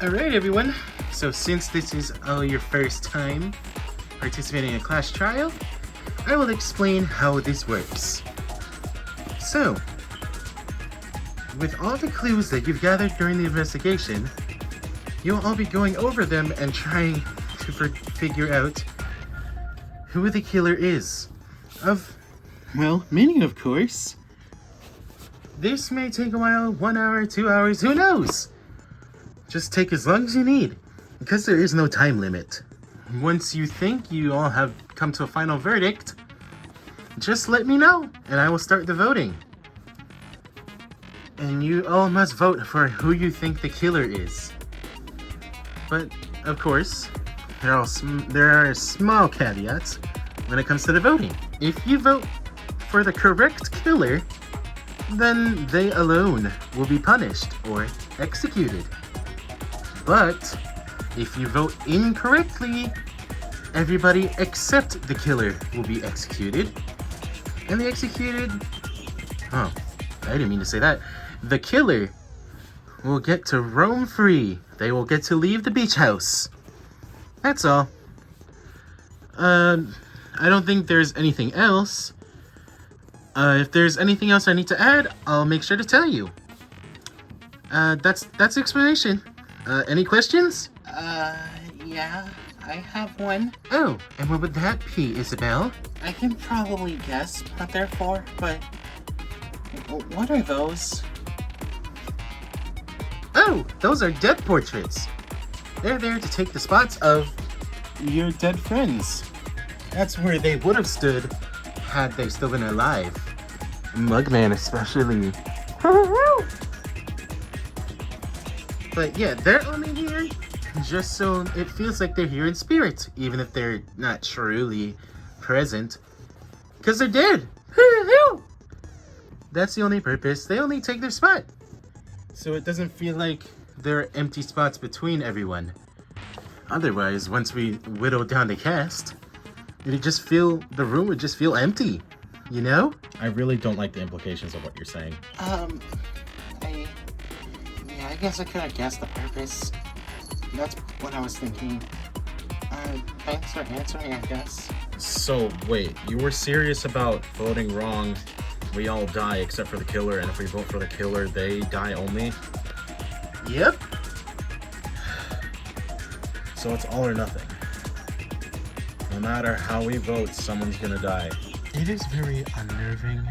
Alright everyone, so since this is your first time participating in a class trial, I will explain how this works. So, with all the clues that you've gathered during the investigation, you'll all be going over them and trying to figure out who the killer is. Minnie, of course. This may take a while, 1 hour, 2 hours, who knows? Just take as long as you need, because there is no time limit. Once you think you all have come to a final verdict, just let me know, and I will start the voting. And you all must vote for who you think the killer is. But, of course, there are small caveats when it comes to the voting. If you vote for the correct killer, then they alone will be punished or executed. But if you vote incorrectly, everybody except the killer will be executed. And the executed... Oh, I didn't mean to say that. The killer will get to roam free. They will get to leave the beach house. That's all. I don't think there's anything else. If there's anything else I need to add, I'll make sure to tell you. That's the explanation. Any questions? Yeah, I have one. Oh, and what would that be, Isabel? I can probably guess what they're for, but what are those? Oh, those are dead portraits. They're there to take the spots of your dead friends. That's where they would have stood had they still been alive. Mugman especially. But yeah, they're only here just so it feels like they're here in spirit, even if they're not truly present. Because they're dead. That's the only purpose. They only take their spot. So it doesn't feel like there are empty spots between everyone. Otherwise, once we whittle down the cast, the room would just feel empty. You know? I really don't like the implications of what you're saying. I guess I could have guessed the purpose. That's what I was thinking. Thanks for answering, I guess. So, wait, you were serious about voting wrong? We all die except for the killer, and if we vote for the killer, they die only? Yep. So it's all or nothing. No matter how we vote, someone's gonna die. It is very unnerving,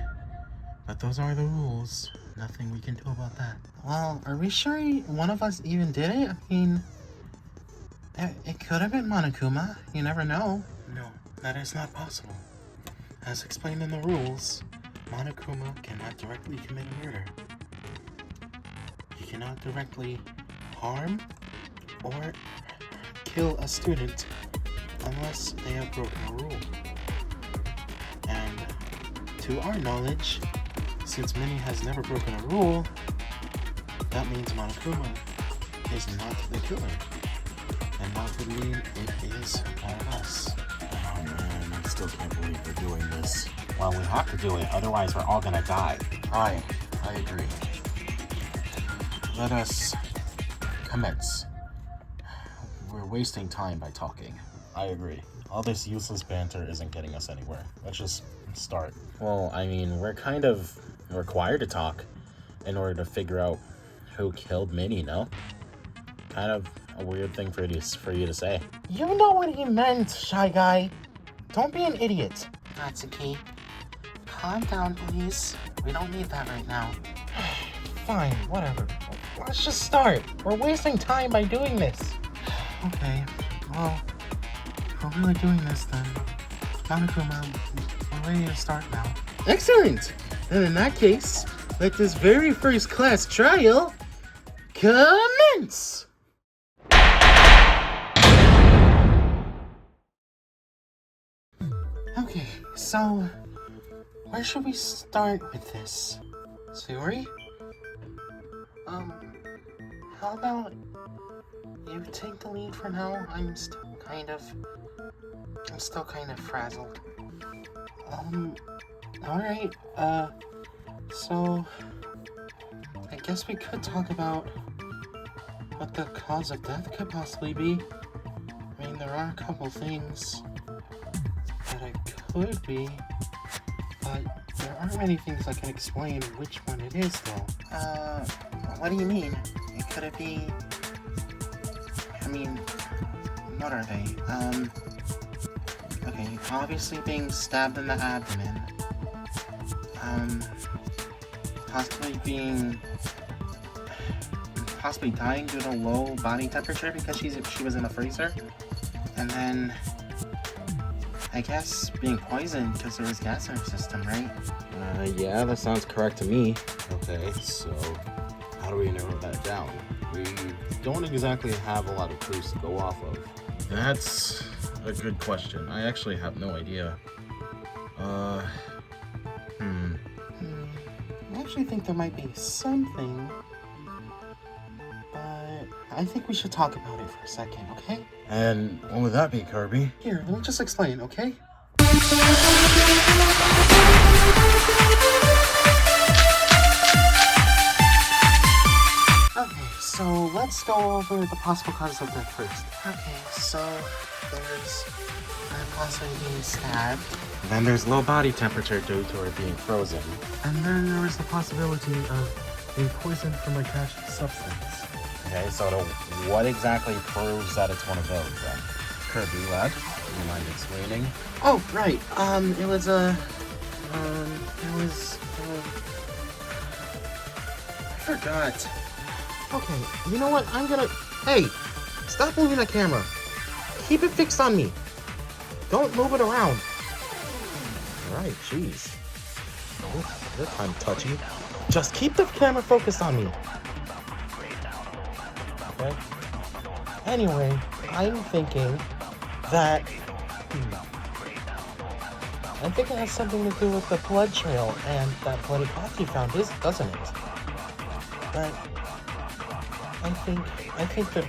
but those are the rules. Nothing we can do about that. Well, are we sure one of us even did it? I mean, it could have been Monokuma. You never know. No, that is not possible. As explained in the rules, Monokuma cannot directly commit murder. He cannot directly harm or kill a student unless they have broken a rule. And to our knowledge, since Minnie has never broken a rule, that means Monokuma is not the killer. And that would mean it is all of us. Oh man, I still can't believe we're doing this. Well, we have to do it, otherwise we're all gonna die. I agree. Let us commence. We're wasting time by talking. I agree. All this useless banter isn't getting us anywhere. Let's just start. Well, I mean, we're kind of required to talk in order to figure out who killed Minnie, no? Kind of a weird thing for you to say. You know what he meant, Shy Guy. Don't be an idiot. Natsuki, calm down, please. We don't need that right now. Fine, whatever. Let's just start. We're wasting time by doing this. Okay, well, if we're really doing this then, Monokuma, we're ready to start now. Excellent! Then in that case, let this very first class trial commence! Okay, so where should we start with this? Sayori? How about you take the lead for now? I'm still kind of frazzled. Alright, so I guess we could talk about what the cause of death could possibly be. I mean, there are a couple things that it could be, but there aren't many things that can explain which one it is, though. What do you mean? Could it be... I mean, what are they? Okay, obviously being stabbed in the abdomen. Possibly dying due to low body temperature because she was in the freezer. And then, I guess, being poisoned because there was gas in her system, right? Yeah, that sounds correct to me. Okay, so how do we narrow that down? We don't exactly have a lot of clues to go off of. That's a good question. I actually have no idea. I actually think there might be something, but I think we should talk about it for a second, okay? And what would that be, Kirby? Here, let me just explain, okay? Okay, so let's go over the possible causes of death first. Okay, so there's possibly being stabbed. Then there's low body temperature due to her being frozen. And then there was the possibility of being poisoned from a cash substance. Okay, so what exactly proves that it's one of those then? Kirby, lad, do you mind explaining? Oh, right. I forgot. Okay, you know what? Hey, stop moving the camera. Keep it fixed on me. Don't move it around. Alright, jeez. You're kind of touchy. Just keep the camera focused on me. Okay? Anyway, I'm thinking that... I think it has something to do with the blood trail and that bloody cloth you found, doesn't it? But... I think the...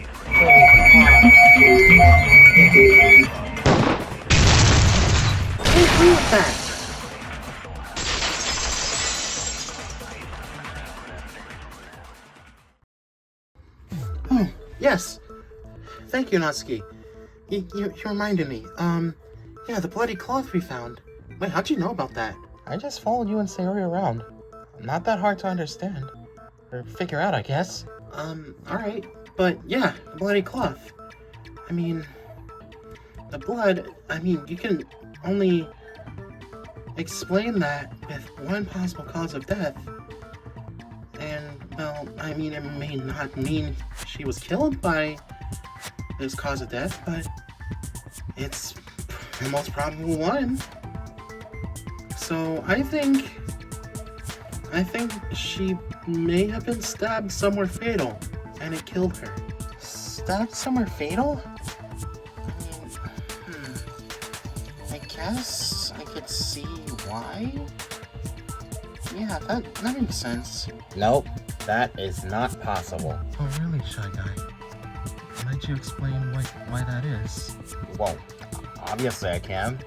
Who with that? Oh, yes. Thank you, Natsuki. You reminded me. Yeah, the bloody cloth we found. Wait, how'd you know about that? I just followed you and Sayori around. Not that hard to understand. Or figure out, I guess. Alright. But yeah, the bloody cloth. I mean, the blood, you can only explain that with one possible cause of death. And, well, it may not mean she was killed by this cause of death, but it's the most probable one. So I think she may have been stabbed somewhere fatal, and it killed her. Stabbed somewhere fatal? I guess I could see why. Yeah, that makes sense. Nope, that is not possible. Oh, really, Shy Guy? Might you explain why that is? Well, obviously I can.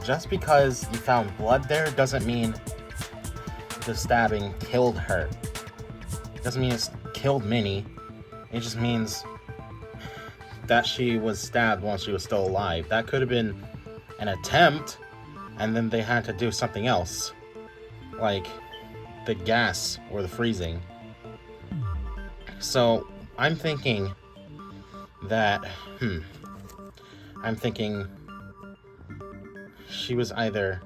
Just because you found blood there doesn't mean the stabbing killed her. Doesn't mean it's killed Minnie. It just means that she was stabbed while she was still alive. That could have been an attempt, and then they had to do something else. Like the gas or the freezing. So I'm thinking that, she was either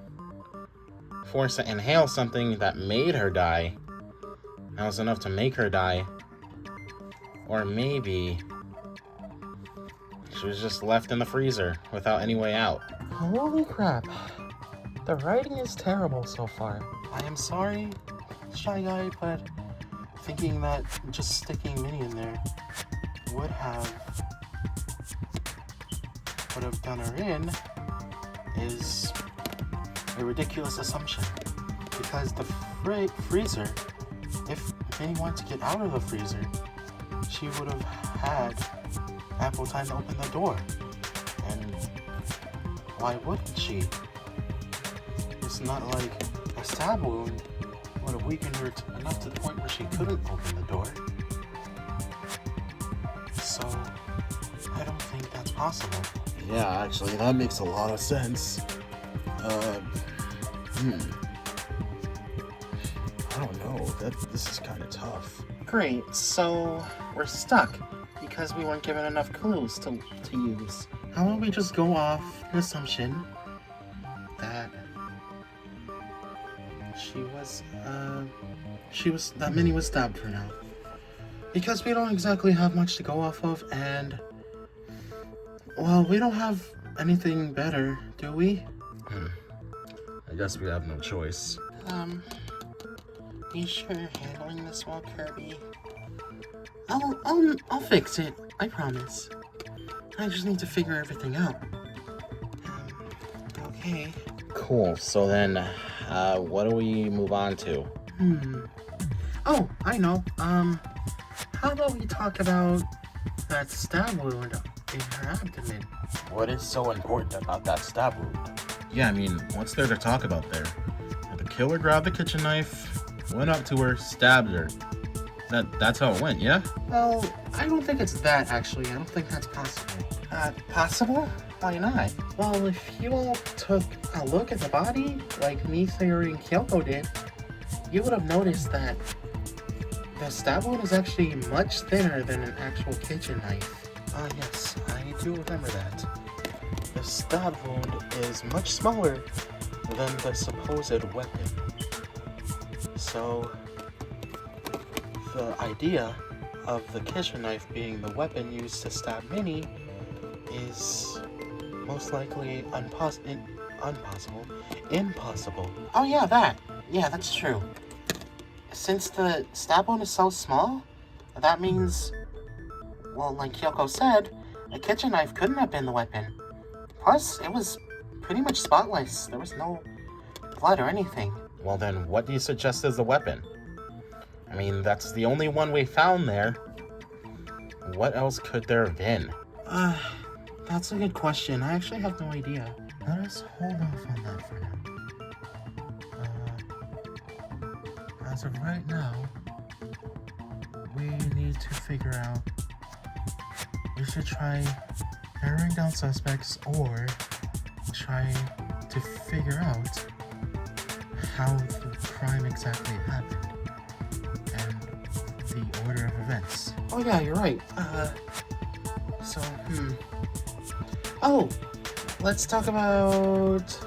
forced to inhale something that made her die, that was enough to make her die, or maybe she was just left in the freezer without any way out. Holy crap. The writing is terrible so far. I am sorry, Shy Guy, but thinking that just sticking Minnie in there would have done her in is a ridiculous assumption. Because the freezer, if Minnie wanted to get out of the freezer, she would have had ample time to open the door. And why wouldn't she? It's not like a stab wound would have weakened her enough to the point where she couldn't open the door. possible. Yeah, actually, that makes a lot of sense. I don't know. This is kind of tough. Great, so we're stuck because we weren't given enough clues to use. How about we just go off an assumption that that Minnie was stabbed for now. Because we don't exactly have much to go off of, and well, we don't have anything better, do we? I guess we have no choice. You sure you're handling this well, Kirby? I'll fix it. I promise. I just need to figure everything out. Okay. Cool. So then, what do we move on to? Oh, I know. How about we talk about that stab wound in her abdomen? What is so important about that stab wound? Yeah, I mean, what's there to talk about there? The killer grabbed the kitchen knife, went up to her, stabbed her. That's how it went, yeah? Well, I don't think it's that, actually. I don't think that's possible. Possible? Why not? Well, if you all took a look at the body, like me, Sayori, and Kyoko did, you would have noticed that the stab wound is actually much thinner than an actual kitchen knife. Yes, I do remember that. The stab wound is much smaller than the supposed weapon. So, the idea of the kitchen knife being the weapon used to stab Minnie is most likely impossible. Oh yeah, that. Yeah, that's true. Since the stab wound is so small, that means, well, like Kyoko said, a kitchen knife couldn't have been the weapon. Plus, it was pretty much spotless. There was no blood or anything. Well then, what do you suggest as the weapon? I mean, that's the only one we found there. What else could there have been? That's a good question. I actually have no idea. Let us hold off on that for now. As of right now, we need to figure out. We should try narrowing down suspects or try to figure out how the crime exactly happened and the order of events. Oh yeah, you're right. Oh, let's talk about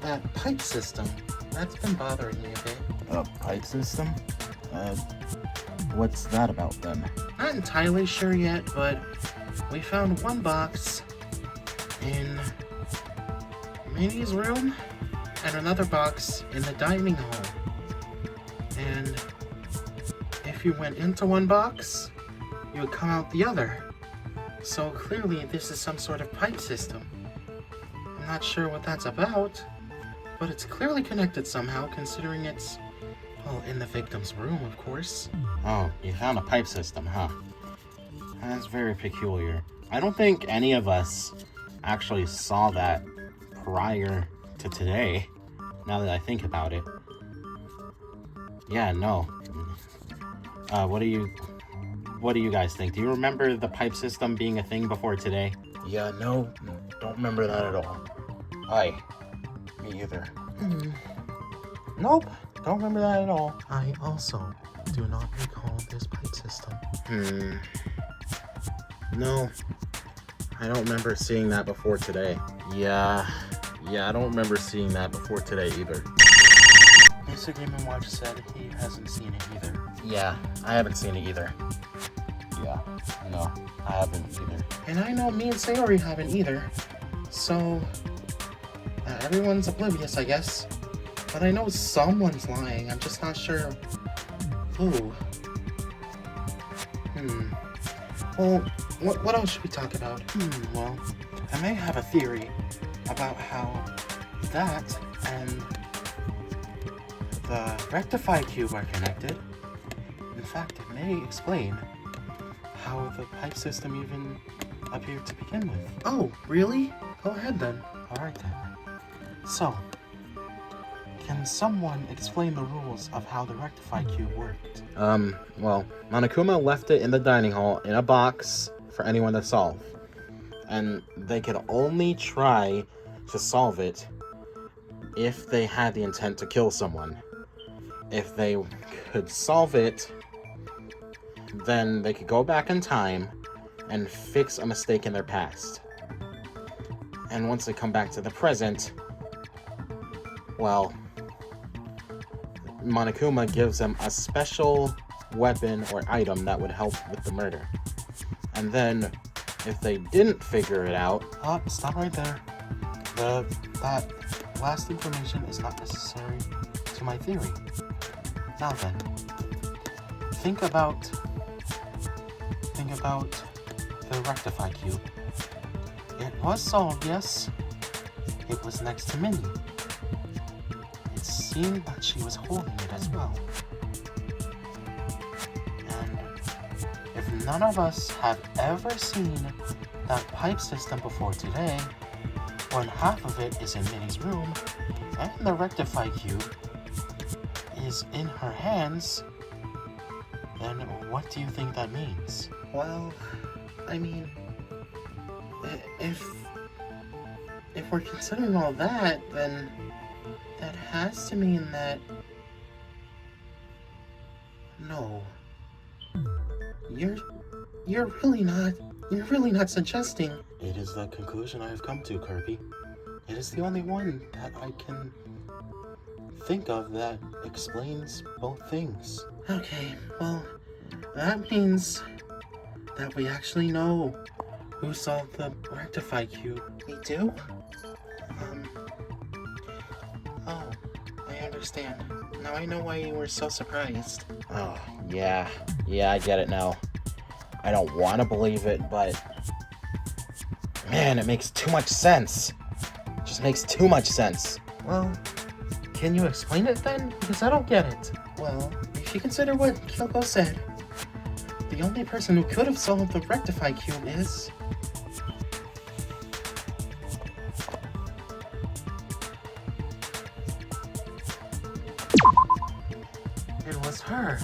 that pipe system. That's been bothering me a bit. A pipe system? What's that about then? Not entirely sure yet, but we found one box in Minnie's room and another box in the dining hall. And if you went into one box, you would come out the other. So clearly this is some sort of pipe system. I'm not sure what that's about, but it's clearly connected somehow, considering it's, well, in the victim's room, of course. Oh, you found a pipe system, huh? That's very peculiar. I don't think any of us actually saw that prior to today, now that I think about it. Yeah, no. What do you guys think? Do you remember the pipe system being a thing before today? Yeah, no, don't remember that at all. Me either. Nope, don't remember that at all. I also do not recall this pipe system. No, I don't remember seeing that before today. Yeah, I don't remember seeing that before today either. Mr. Game & Watch said he hasn't seen it either. Yeah, I haven't seen it either. Yeah, no, I haven't either. And I know me and Sayori haven't either. So, everyone's oblivious, I guess. But I know someone's lying. I'm just not sure who. Well, what else should we talk about? Well, I may have a theory about how that and the rectify cube are connected. In fact, it may explain how the pipe system even appeared to begin with. Oh, really? Go ahead then. Alright then. So, can someone explain the rules of how the rectify cube worked? Well, Monokuma left it in the dining hall in a box for anyone to solve. And they could only try to solve it if they had the intent to kill someone. If they could solve it, then they could go back in time and fix a mistake in their past. And once they come back to the present, well, Monokuma gives them a special weapon or item that would help with the murder. And then, if they didn't figure it out... Oh, stop right there. That last information is not necessary to my theory. Now then, think about the rectify cube. It was solved, yes. It was next to Minnie. It seemed that she was holding it as well. And if none of us have ever seen that pipe system before today, when half of it is in Minnie's room, and the rectify cube is in her hands, then what do you think that means? Well, I mean, if we're considering all that, then that has to mean that... No. You're really not suggesting... It is the conclusion I have come to, Kirby. It is the only one that I can think of that explains both things. Okay, well, that means that we actually know who solved the rectify cube. We do? Oh, I understand. Now I know why you were so surprised. Oh, yeah, I get it now. I don't want to believe it, but... Man, it makes too much sense. It just makes too much sense. Well, can you explain it then? Because I don't get it. Well, if you consider what Kyoko said, the only person who could have solved the rectify cube is... It was her.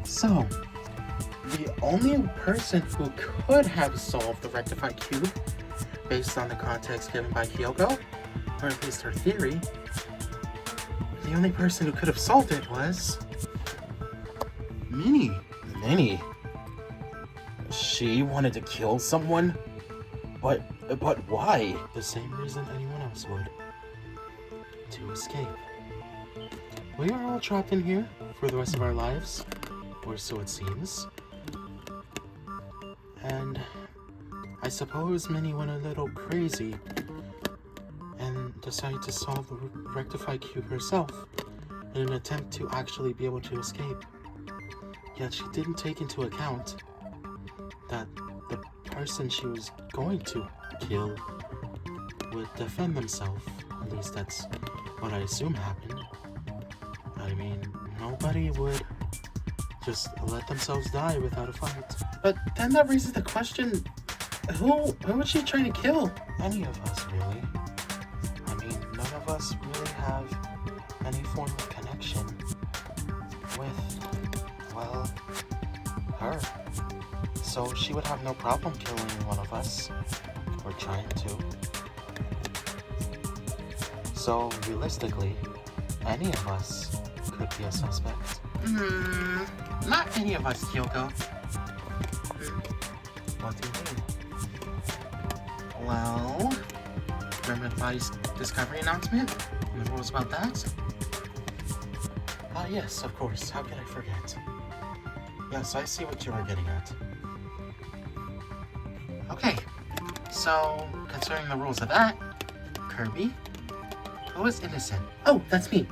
So, the only person who could have solved the rectify cube, based on the context given by Kyoko, or at least her theory, the only person who could have solved it was... Minnie. Minnie? She wanted to kill someone? But why? The same reason anyone else would. To escape. We are all trapped in here for the rest of our lives, or so it seems. And I suppose Minnie went a little crazy and decided to solve the rectify cube herself in an attempt to actually be able to escape. Yet she didn't take into account that the person she was going to kill would defend themselves. At least that's what I assume happened. I mean, nobody would just let themselves die without a fight. But then that raises the question, who was she trying to kill? Any of us, really. I mean, none of us really have any form of connection with, well, her. So she would have no problem killing one of us, or trying to. So realistically, any of us could be a suspect. Not any of us, Kyoko. What do you mean? Well, remember the body's discovery announcement? And the rules about that? Ah, yes, of course. How could I forget? Yes, I see what you are getting at. Okay, so, considering the rules of that, Kirby, who is innocent? Oh, that's me.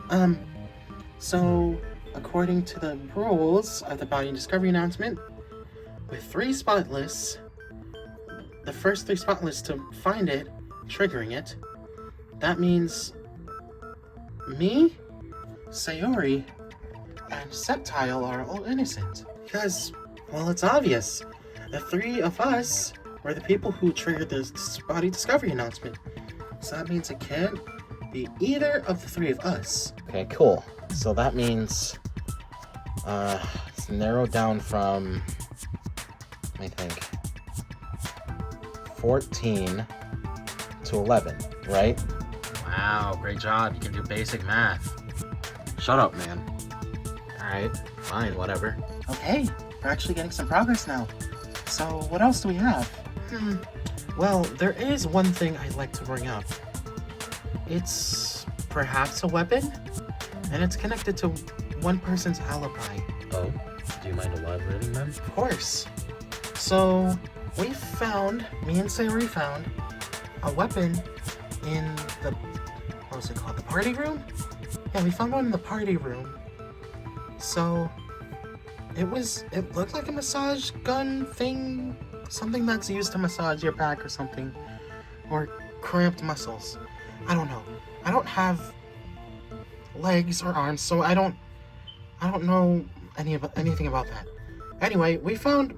So, according to the rules of the body discovery announcement, with 3 spotless, the first 3 spotless to find it, triggering it, that means me, Sayori, and Septile are all innocent. Because, well, it's obvious. The 3 of us were the people who triggered this body discovery announcement. So that means it can't be either of the 3 of us. Okay, cool. So that means it's narrowed down from, let me think. 14 to 11, right? Wow, great job. You can do basic math. Shut up, man. Alright, fine, whatever. Okay, we're actually getting some progress now. So, what else do we have? Well, there is one thing I'd like to bring up. It's perhaps a weapon, and it's connected to one person's alibi. Oh, do you mind elaborating then? Of course. So, me and Sayori found a weapon in the, what was it called, the party room? Yeah, we found one in the party room. So, it looked like a massage gun thing, something that's used to massage your back or something, or cramped muscles. I don't know. I don't have legs or arms, so I don't know anything about that. Anyway, we found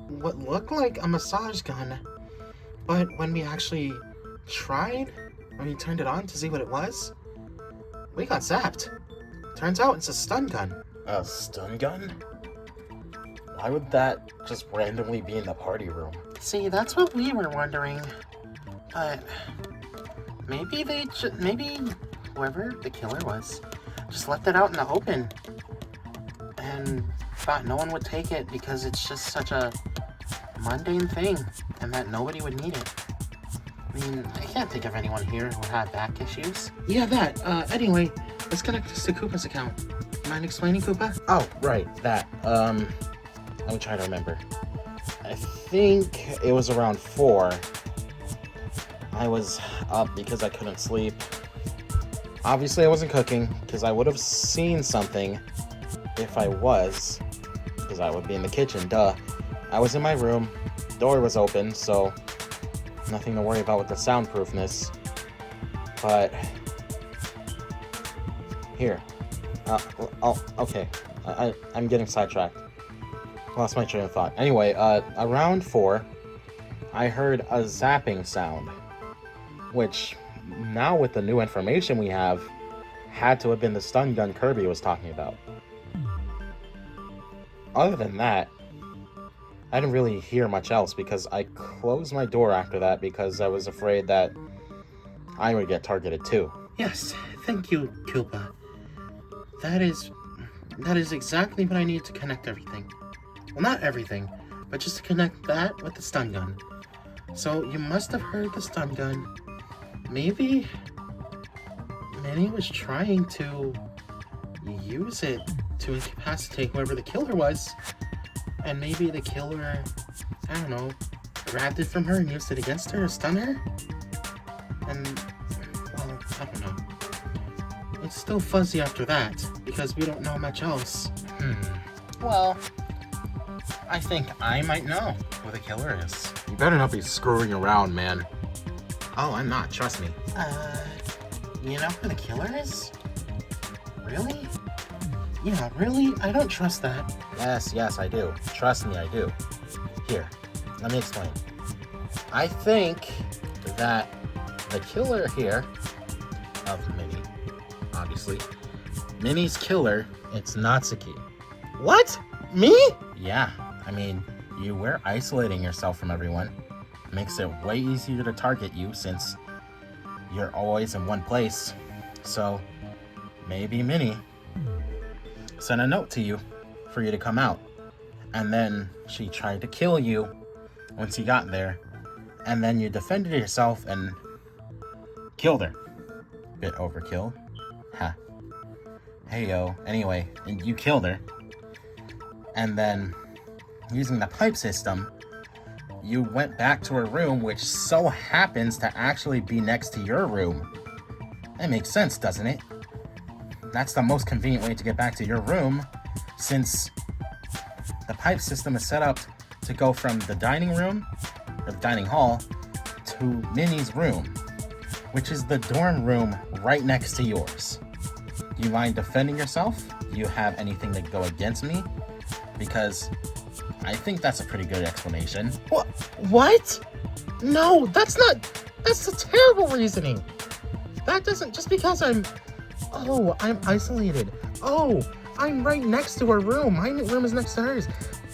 what looked like a massage gun, but when we actually when we turned it on to see what it was, we got zapped. Turns out it's a stun gun. A stun gun? Why would that just randomly be in the party room? See, that's what we were wondering. But maybe maybe whoever the killer was just left it out in the open and thought no one would take it because it's just such a mundane thing and that nobody would need it. I mean, I can't think of anyone here who had back issues. Yeah, that. Anyway, let's connect this to Koopa's account. Mind explaining, Koopa? Oh, right, that. Let me try to remember. I think it was around 4. I was up because I couldn't sleep. Obviously, I wasn't cooking, because I would have seen something if I was, because I would be in the kitchen, duh. I was in my room, door was open, so nothing to worry about with the soundproofness. But here. Okay. I'm getting sidetracked. Lost my train of thought. Anyway, around 4, I heard a zapping sound, which, now with the new information we have, had to have been the stun gun Kirby was talking about. Other than that, I didn't really hear much else because I closed my door after that because I was afraid that I would get targeted too. Yes, thank you, Koopa. That is exactly what I need to connect everything. Well, not everything, but just to connect that with the stun gun. So you must have heard the stun gun. Maybe Minnie was trying to use it to incapacitate whoever the killer was. And maybe the killer, I don't know, grabbed it from her and used it against her to stun her? And, well, I don't know. It's still fuzzy after that, because we don't know much else. Well, I think I might know who the killer is. You better not be screwing around, man. Oh, I'm not, trust me. You know who the killer is? Really? Yeah, really? I don't trust that. Yes, I do. Trust me, I do. Here, let me explain. I think that the killer here of Minnie, obviously, Minnie's killer, it's Natsuki. What? Me? Yeah, I mean, you were isolating yourself from everyone. Makes it way easier to target you since you're always in one place. So, maybe Minnie sent a note to you for you to come out. And then she tried to kill you once you got there. And then you defended yourself and killed her. Bit overkill. Ha. Hey yo. Anyway, and you killed her. And then, using the pipe system, you went back to her room, which so happens to actually be next to your room. That makes sense, doesn't it? That's the most convenient way to get back to your room, since the pipe system is set up to go from the dining room, or the dining hall, to Minnie's room, which is the dorm room right next to yours. Do you mind defending yourself? Do you have anything to go against me? Because I think that's a pretty good explanation. What? No, that's a terrible reasoning. That doesn't, just because I'm isolated. Oh, I'm right next to her room. My room is next to hers.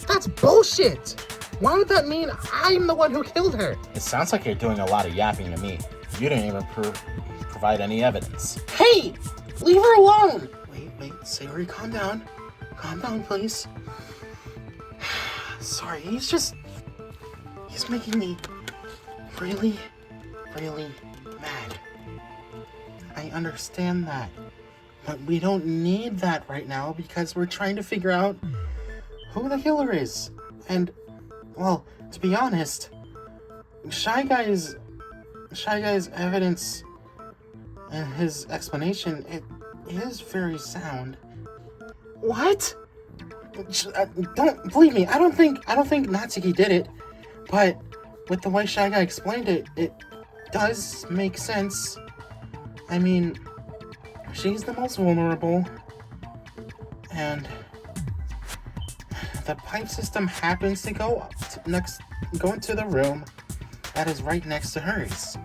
That's bullshit. Why would that mean I'm the one who killed her? It sounds like you're doing a lot of yapping to me. You didn't even provide any evidence. Hey! Leave her alone! Wait, Sayori, calm down. Calm down, please. Sorry, he's making me really, really mad. I understand that. But we don't need that right now because we're trying to figure out who the killer is. And, well, to be honest, Shy Guy's evidence and his explanation, it is very sound. What? Don't believe me. I don't think Natsuki did it, but with the way Shy Guy explained it, it does make sense. I mean, she's the most vulnerable, and the pipe system happens to go into the room that is right next to hers,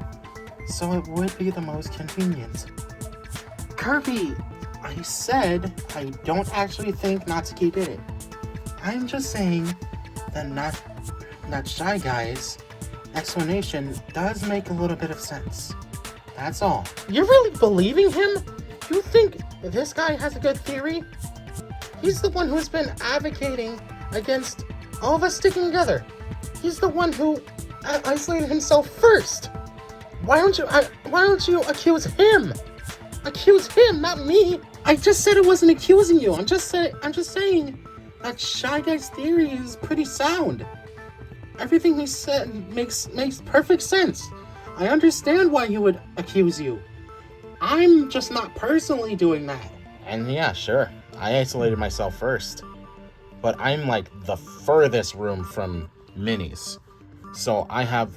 so it would be the most convenient. Kirby, I said I don't actually think Natsuki did it. I'm just saying that Shy Guy's explanation does make a little bit of sense. That's all. You're really believing him? You think this guy has a good theory? He's the one who's been advocating against all of us sticking together. He's the one who isolated himself first. Why don't you accuse him? Accuse him, not me. I just said it wasn't accusing you. I'm just saying that Shy Guy's theory is pretty sound. Everything he said makes perfect sense. I understand why he would accuse you. I'm just not personally doing that. And yeah, sure, I isolated myself first. But I'm like the furthest room from Minnie's. So I have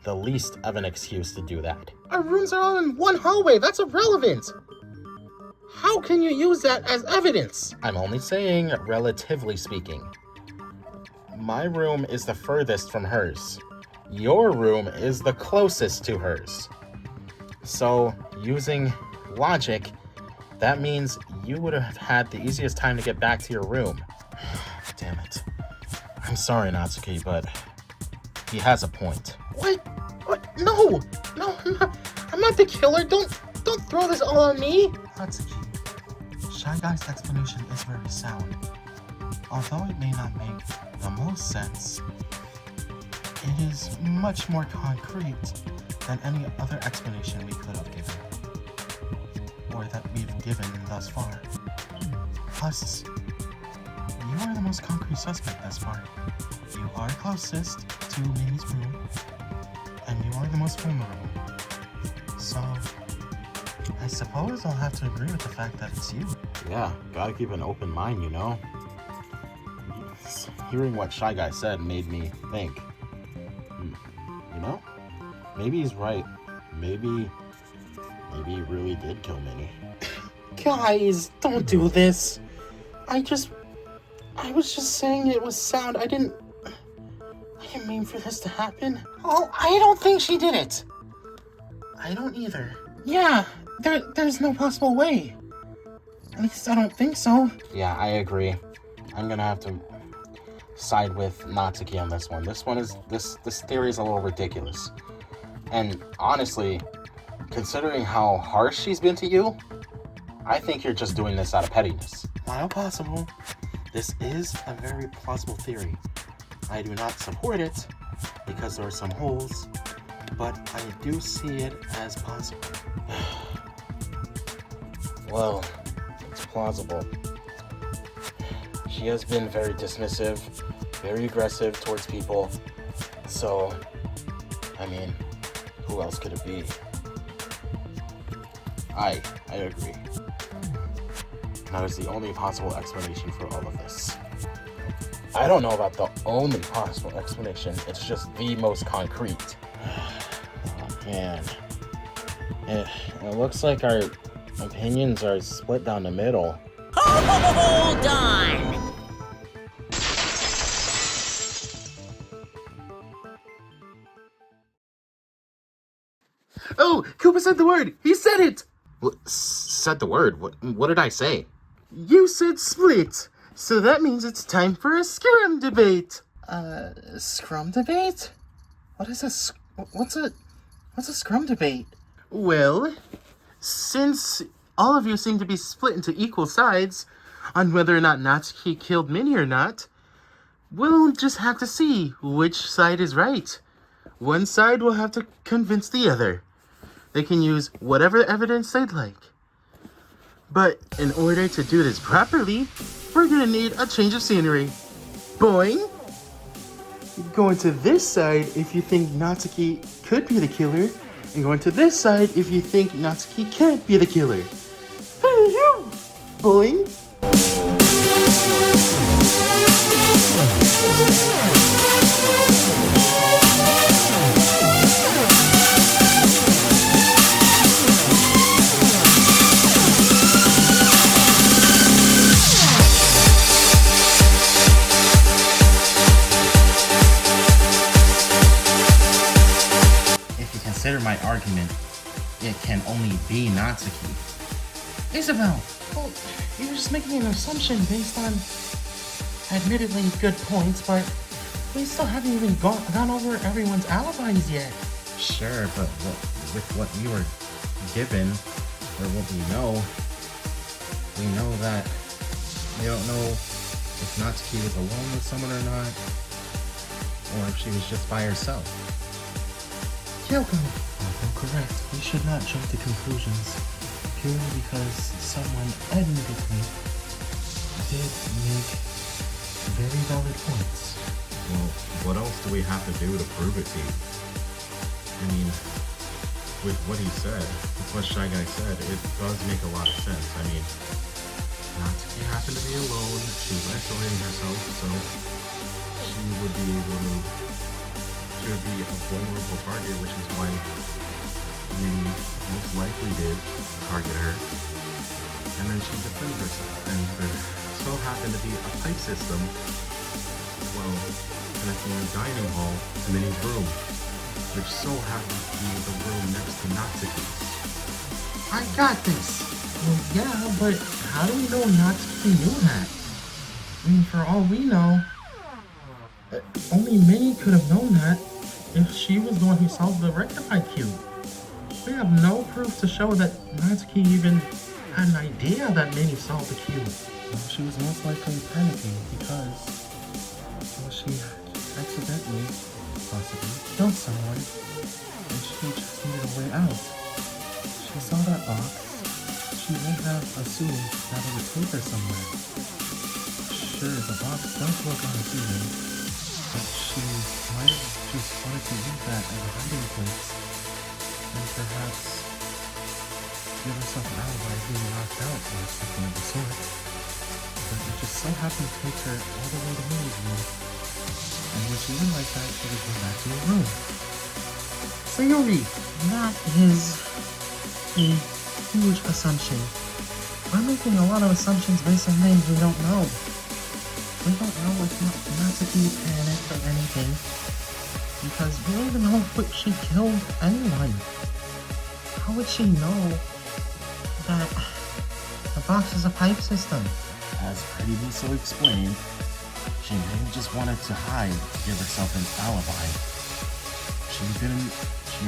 the least of an excuse to do that. Our rooms are all in one hallway. That's irrelevant. How can you use that as evidence? I'm only saying, relatively speaking. My room is the furthest from hers. Your room is the closest to hers. So, using logic, that means you would have had the easiest time to get back to your room. Damn it. I'm sorry, Natsuki, but he has a point. What? No, I'm not the killer. Don't throw this all on me. Natsuki, Shy Guy's explanation is very sound. Although it may not make the most sense, it is much more concrete than any other explanation we could have given, or that we've given thus far. Plus, you are the most concrete suspect thus far. You are closest to Minnie's room, and you are the most vulnerable. So, I suppose I'll have to agree with the fact that it's you. Yeah, gotta keep an open mind, you know? Hearing what Shy Guy said made me think. You know? Maybe he's right. Maybe he really did kill Minnie. Guys, don't do this. I was just saying it was sound. I didn't mean for this to happen. Oh, I don't think she did it. I don't either. Yeah, there's no possible way. At least I don't think so. Yeah, I agree. I'm gonna have to side with Natsuki on this one. This theory is a little ridiculous. And honestly, considering how harsh she's been to you, I think you're just doing this out of pettiness. Not possible. This is a very plausible theory. I do not support it because there are some holes, but I do see it as possible. Well, it's plausible. She has been very dismissive, very aggressive towards people. So, I mean, who else could it be? I agree. That is the only possible explanation for all of this. I don't know about the only possible explanation. It's just the most concrete. Oh, man. It looks like our opinions are split down the middle. Hold on! Oh, Koopa said the word. He said it. Said the word? What did I say? You said split. So that means it's time for a Scrum debate. Scrum debate? What's a Scrum debate? Well, since all of you seem to be split into equal sides on whether or not Natsuki killed Minnie or not, we'll just have to see which side is right. One side will have to convince the other. They can use whatever evidence they'd like. But in order to do this properly, we're gonna need a change of scenery. Boing! Going to this side if you think Natsuki could be the killer, and going to this side if you think Natsuki can't be the killer. Hey, you! Boing! Consider my argument, it can only be Natsuki. Isabel, well, you're just making an assumption based on admittedly good points, but we still haven't even gone over everyone's alibis yet. Sure, but with what you were given, or what we know that we don't know if Natsuki was alone with someone or not, or if she was just by herself. Kyoko, although correct, we should not jump to conclusions purely because someone admittedly did make very valid points. Well, what else do we have to do to prove it to you? I mean, with what he said, with what Shy Guy said, it does make a lot of sense. I mean, Natsuki happened to be alone, she was isolating herself, so she would be a vulnerable target, which is why Minnie most likely did target her. And then she defends herself. And there so happened to be a pipe system, well, connecting the dining hall to Minnie's room, which so happens to be the room next to Natsuki's. I got this! Well, yeah, but how do we know Natsuki knew that? I mean, for all we know, only Minnie could have known that if she was the one who solved the rectify cube. We have no proof to show that Natsuki even had an idea that Minnie solved the cube. Well, she was most likely panicking because, well, she accidentally, possibly, killed someone, and she just needed a way out. She saw that box. She may have assumed that it would take her somewhere. Sure, the box does look unassuming, but she might have just wanted to use that as a hiding place, and perhaps give herself an alibi of being knocked out or something of the sort. But it just so happened to take her all the way to Minnie's room, and when she realized that, she was going back to her room. Sayori, that is a huge assumption. We're making a lot of assumptions based on things we don't know. We don't know if Natsuki panicked or anything, because we don't even know if she killed anyone. How would she know that the box is a pipe system? As previously explained, she may have just wanted to hide, give herself an alibi. She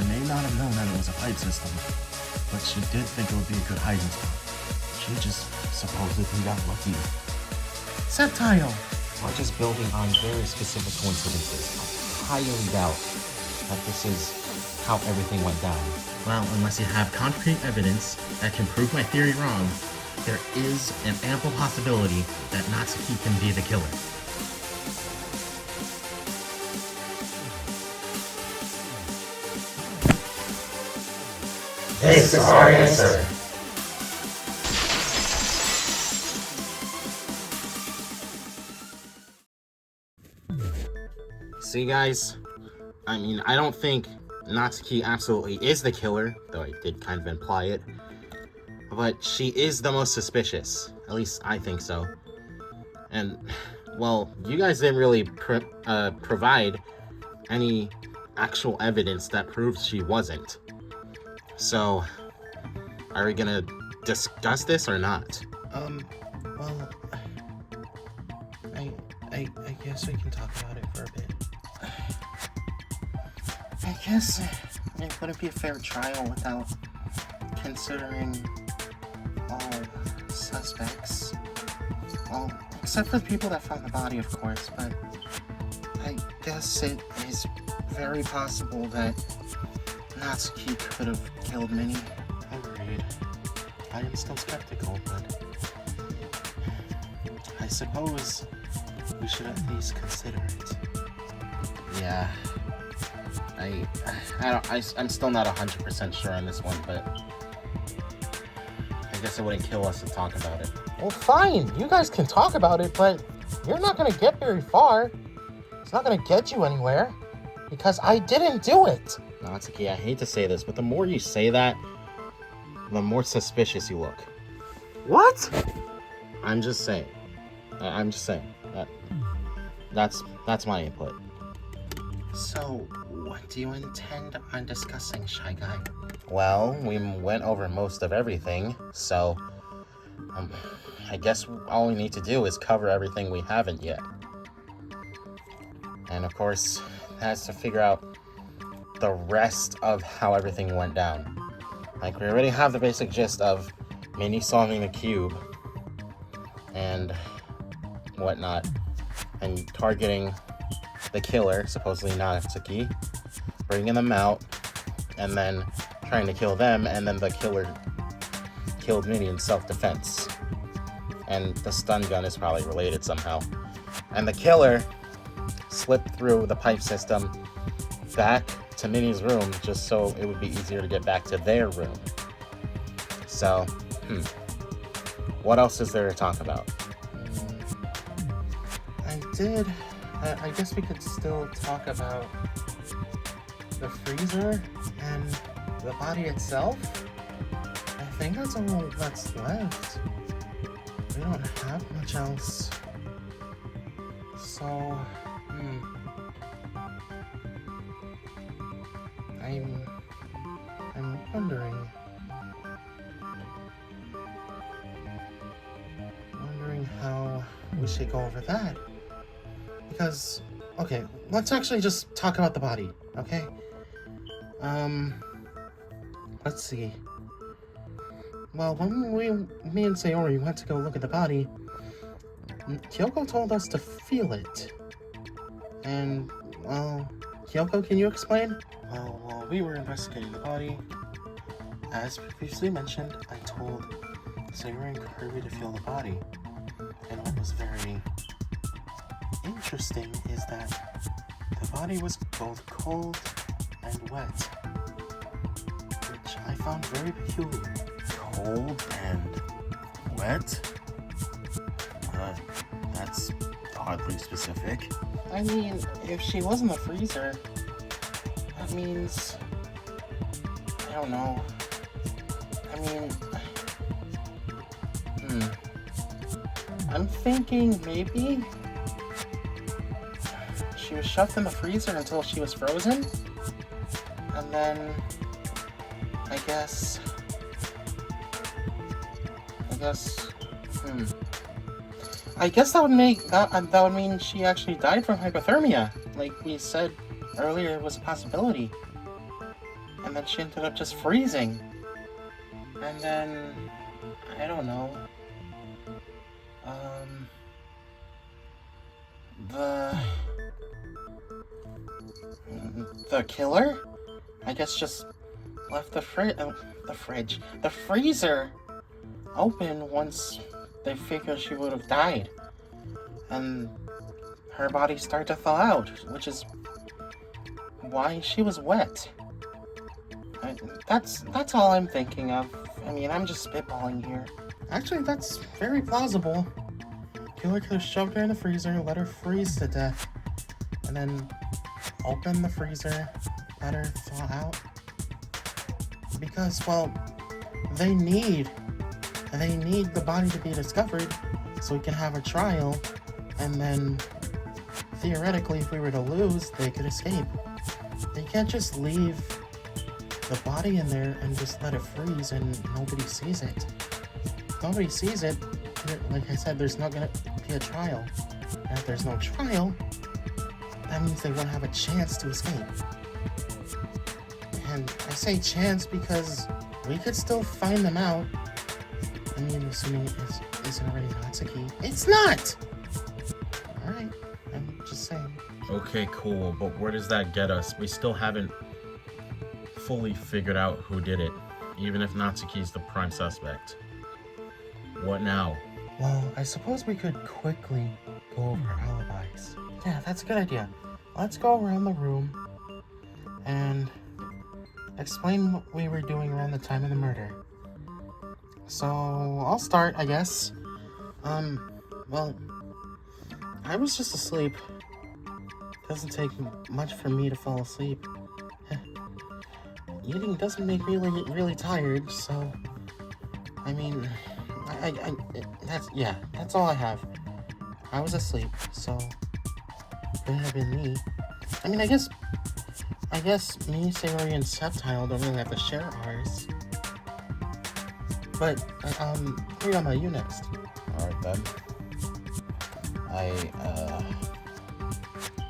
may not have known that it was a pipe system, but she did think it would be a good hiding spot. She just supposedly got lucky. Satire! We're just building on very specific coincidences. I highly doubt that this is how everything went down. Well, unless you have concrete evidence that can prove my theory wrong, there is an ample possibility that Natsuki can be the killer. This is our answer. See, guys, I mean, I don't think Natsuki absolutely is the killer, though I did kind of imply it. But she is the most suspicious. At least I think so. And, well, you guys didn't really provide any actual evidence that proves she wasn't. So, are we gonna discuss this or not? Well, I guess we can talk about it for a bit. I guess it wouldn't be a fair trial without considering all suspects. Well, except for the people that found the body, of course, but I guess it is very possible that Natsuki could have killed Minnie. Agreed. I am still skeptical, but I suppose we should at least consider it. Yeah. I'm still not 100% sure on this one, but I guess it wouldn't kill us to talk about it. Well, fine. You guys can talk about it, but you're not gonna get very far. It's not gonna get you anywhere. Because I didn't do it. Natsuki, I hate to say this, but the more you say that, the more suspicious you look. What? I'm just saying. That's my input. So, what do you intend on discussing, Shy Guy? Well, we went over most of everything, so I guess all we need to do is cover everything we haven't yet. And of course, has to figure out the rest of how everything went down. Like, we already have the basic gist of Minnie solving the cube and whatnot, and targeting the killer, supposedly Natsuki, bringing them out, and then trying to kill them, and then the killer killed Minnie in self-defense. And the stun gun is probably related somehow. And the killer slipped through the pipe system back to Minnie's room just so it would be easier to get back to their room. So, what else is there to talk about? I guess we could still talk about the freezer and the body itself. I think that's all that's left. We don't have much else. So, I'm wondering how we should go over that. Because, okay, let's actually just talk about the body, okay? Let's see. Well, when me and Sayori went to go look at the body, Kyoko told us to feel it. And, well, Kyoko, can you explain? Well, while we were investigating the body, as previously mentioned, I told Sayori and Kirby to feel the body. And what was very interesting is that the body was both cold and wet, which I found very peculiar. Cold and wet? That's oddly specific. I mean, if she was in the freezer, that means, I don't know. I mean, I'm thinking maybe she was shoved in the freezer until she was frozen, and then I guess that would make that would mean she actually died from hypothermia, like we said earlier. It was a possibility, and then she ended up just freezing, and then I don't know. The killer, I guess, just left the freezer open once they figured she would have died, and her body started to thaw out, which is why she was wet. That's all I'm thinking of. I mean, I'm just spitballing here. Actually, that's very plausible. Killer could have shoved her in the freezer, let her freeze to death, and then open the freezer, let her thaw out. Because, well, they need the body to be discovered so we can have a trial, and then theoretically, if we were to lose, they could escape. They can't just leave the body in there and just let it freeze and nobody sees it. If nobody sees it, like I said, there's not gonna be a trial. And if there's no trial, that means they won't have a chance to escape. And I say chance because we could still find them out. I mean, assuming it isn't already Natsuki. It's not! Alright, I'm just saying. Okay, cool, but where does that get us? We still haven't fully figured out who did it, even if Natsuki's the prime suspect. What now? Well, I suppose we could quickly go over alibis. Yeah, that's a good idea. Let's go around the room and explain what we were doing around the time of the murder. So, I'll start, I guess. Well, I was just asleep. Doesn't take much for me to fall asleep. Eating doesn't make me really tired, so... I mean, that's all I have. I was asleep, so... Couldn't have been me. I mean, I guess me, Sayori, and Subtile don't really have to share ours. But, Kuriyama, you next. Alright then.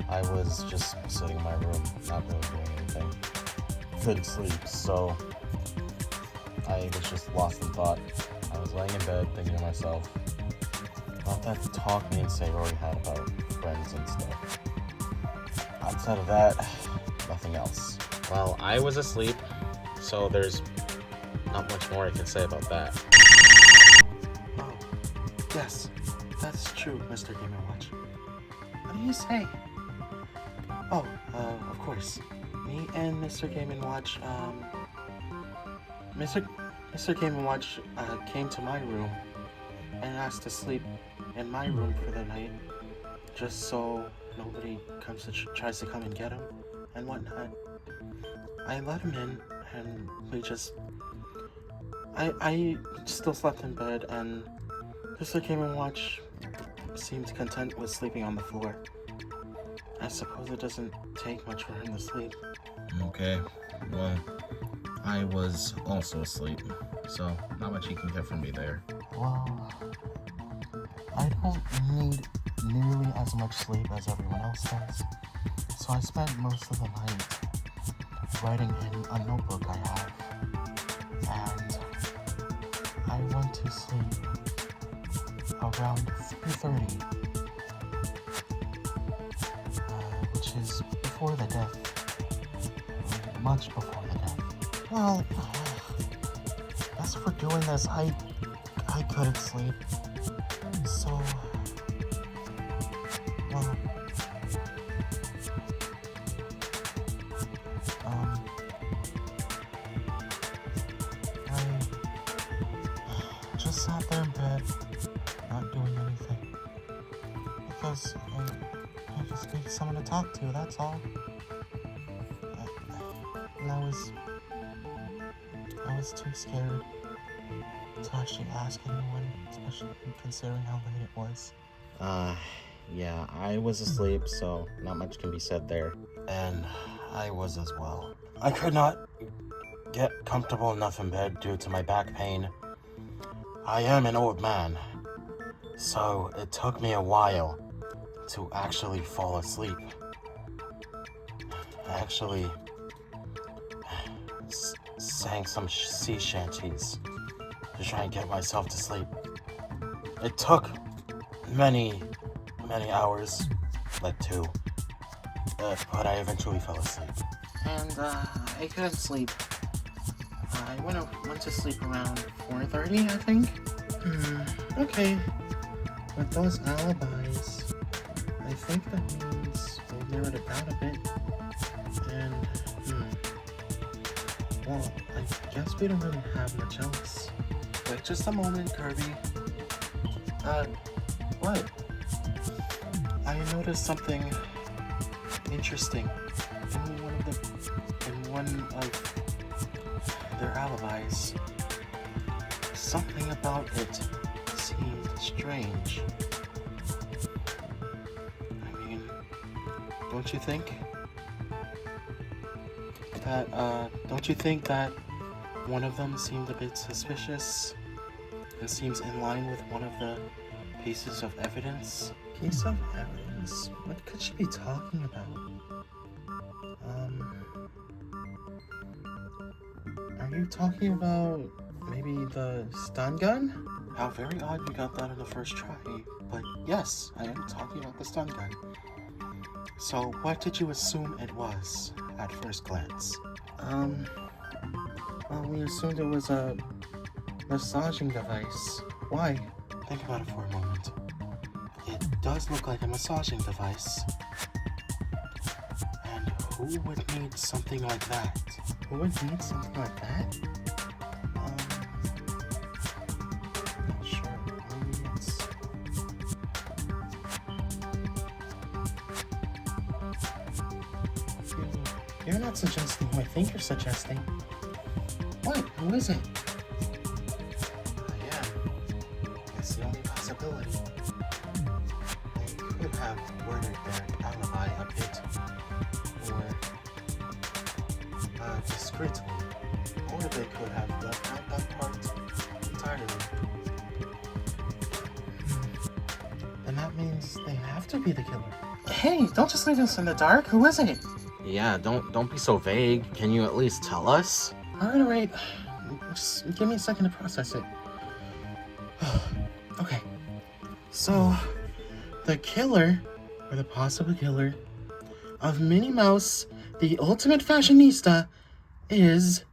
I was just sitting in my room, not really doing anything. Couldn't sleep, so I was just lost in thought. I was laying in bed thinking to myself about that talk me and Sayori had about friends and stuff. Outside of that, nothing else. Well, I was asleep, so there's not much more I can say about that. Oh, yes, that's true, Mr. Game & Watch. What do you say? Oh, of course. Me and Mr. Game & Watch, Mr. Game & Watch, came to my room and asked to sleep in my room for the night, just so nobody tries to come and get him and whatnot. I let him in, and we just... I still slept in bed, and Mr. Game & Watch seemed content with sleeping on the floor. I suppose it doesn't take much for him to sleep. Okay, well, I was also asleep, so not much you can get from me there. Well, I don't need nearly as much sleep as everyone else does, so I spent most of the night writing in a notebook I have, and I went to sleep around 3:30, which is before the death, much before the death. Well, as for doing this, I couldn't sleep, so, well, I just sat there in bed, not doing anything, because I just needed someone to talk to, that's all. And I was too scared to actually ask anyone, especially considering how late it was. Yeah, I was asleep, so not much can be said there. And I was as well. I could not get comfortable enough in bed due to my back pain. I am an old man, so it took me a while to actually fall asleep. I actually sang some sea shanties to try and get myself to sleep. It took many hours, like 2, but I eventually fell asleep. And I couldn't sleep. I went to sleep around 4:30, I think. Okay. With those alibis, I think that means we'll narrow it down a bit. And, well, I guess we don't really have much else. Wait just a moment, Kirby. What? I noticed something interesting in one of their alibis. Something about it seemed strange. I mean, don't you think that one of them seemed a bit suspicious and seems in line with one of the pieces of evidence Piece of evidence? What could she be talking about? Are you talking about maybe the stun gun? How very odd you got that in the first try, but yes, I am talking about the stun gun. So, what did you assume it was at first glance? Well, we assumed it was a massaging device. Why? Think about it for a moment. It does look like a massaging device. And who would need something like that? Who would need something like that? Not sure. Maybe it's... You're not suggesting who I think you're suggesting. What? Who is it? Yeah. It's the only possibility. They could have worded their alibi a bit more discreetly. Or they could have left out that part entirely. Then that means they have to be the killer. Hey, don't just leave us in the dark. Who is it? Yeah, don't be so vague. Can you at least tell us? Alright. Just give me a second to process it. Okay. So, the killer, or the possible killer, of Minnie Mouse, the ultimate fashionista, is...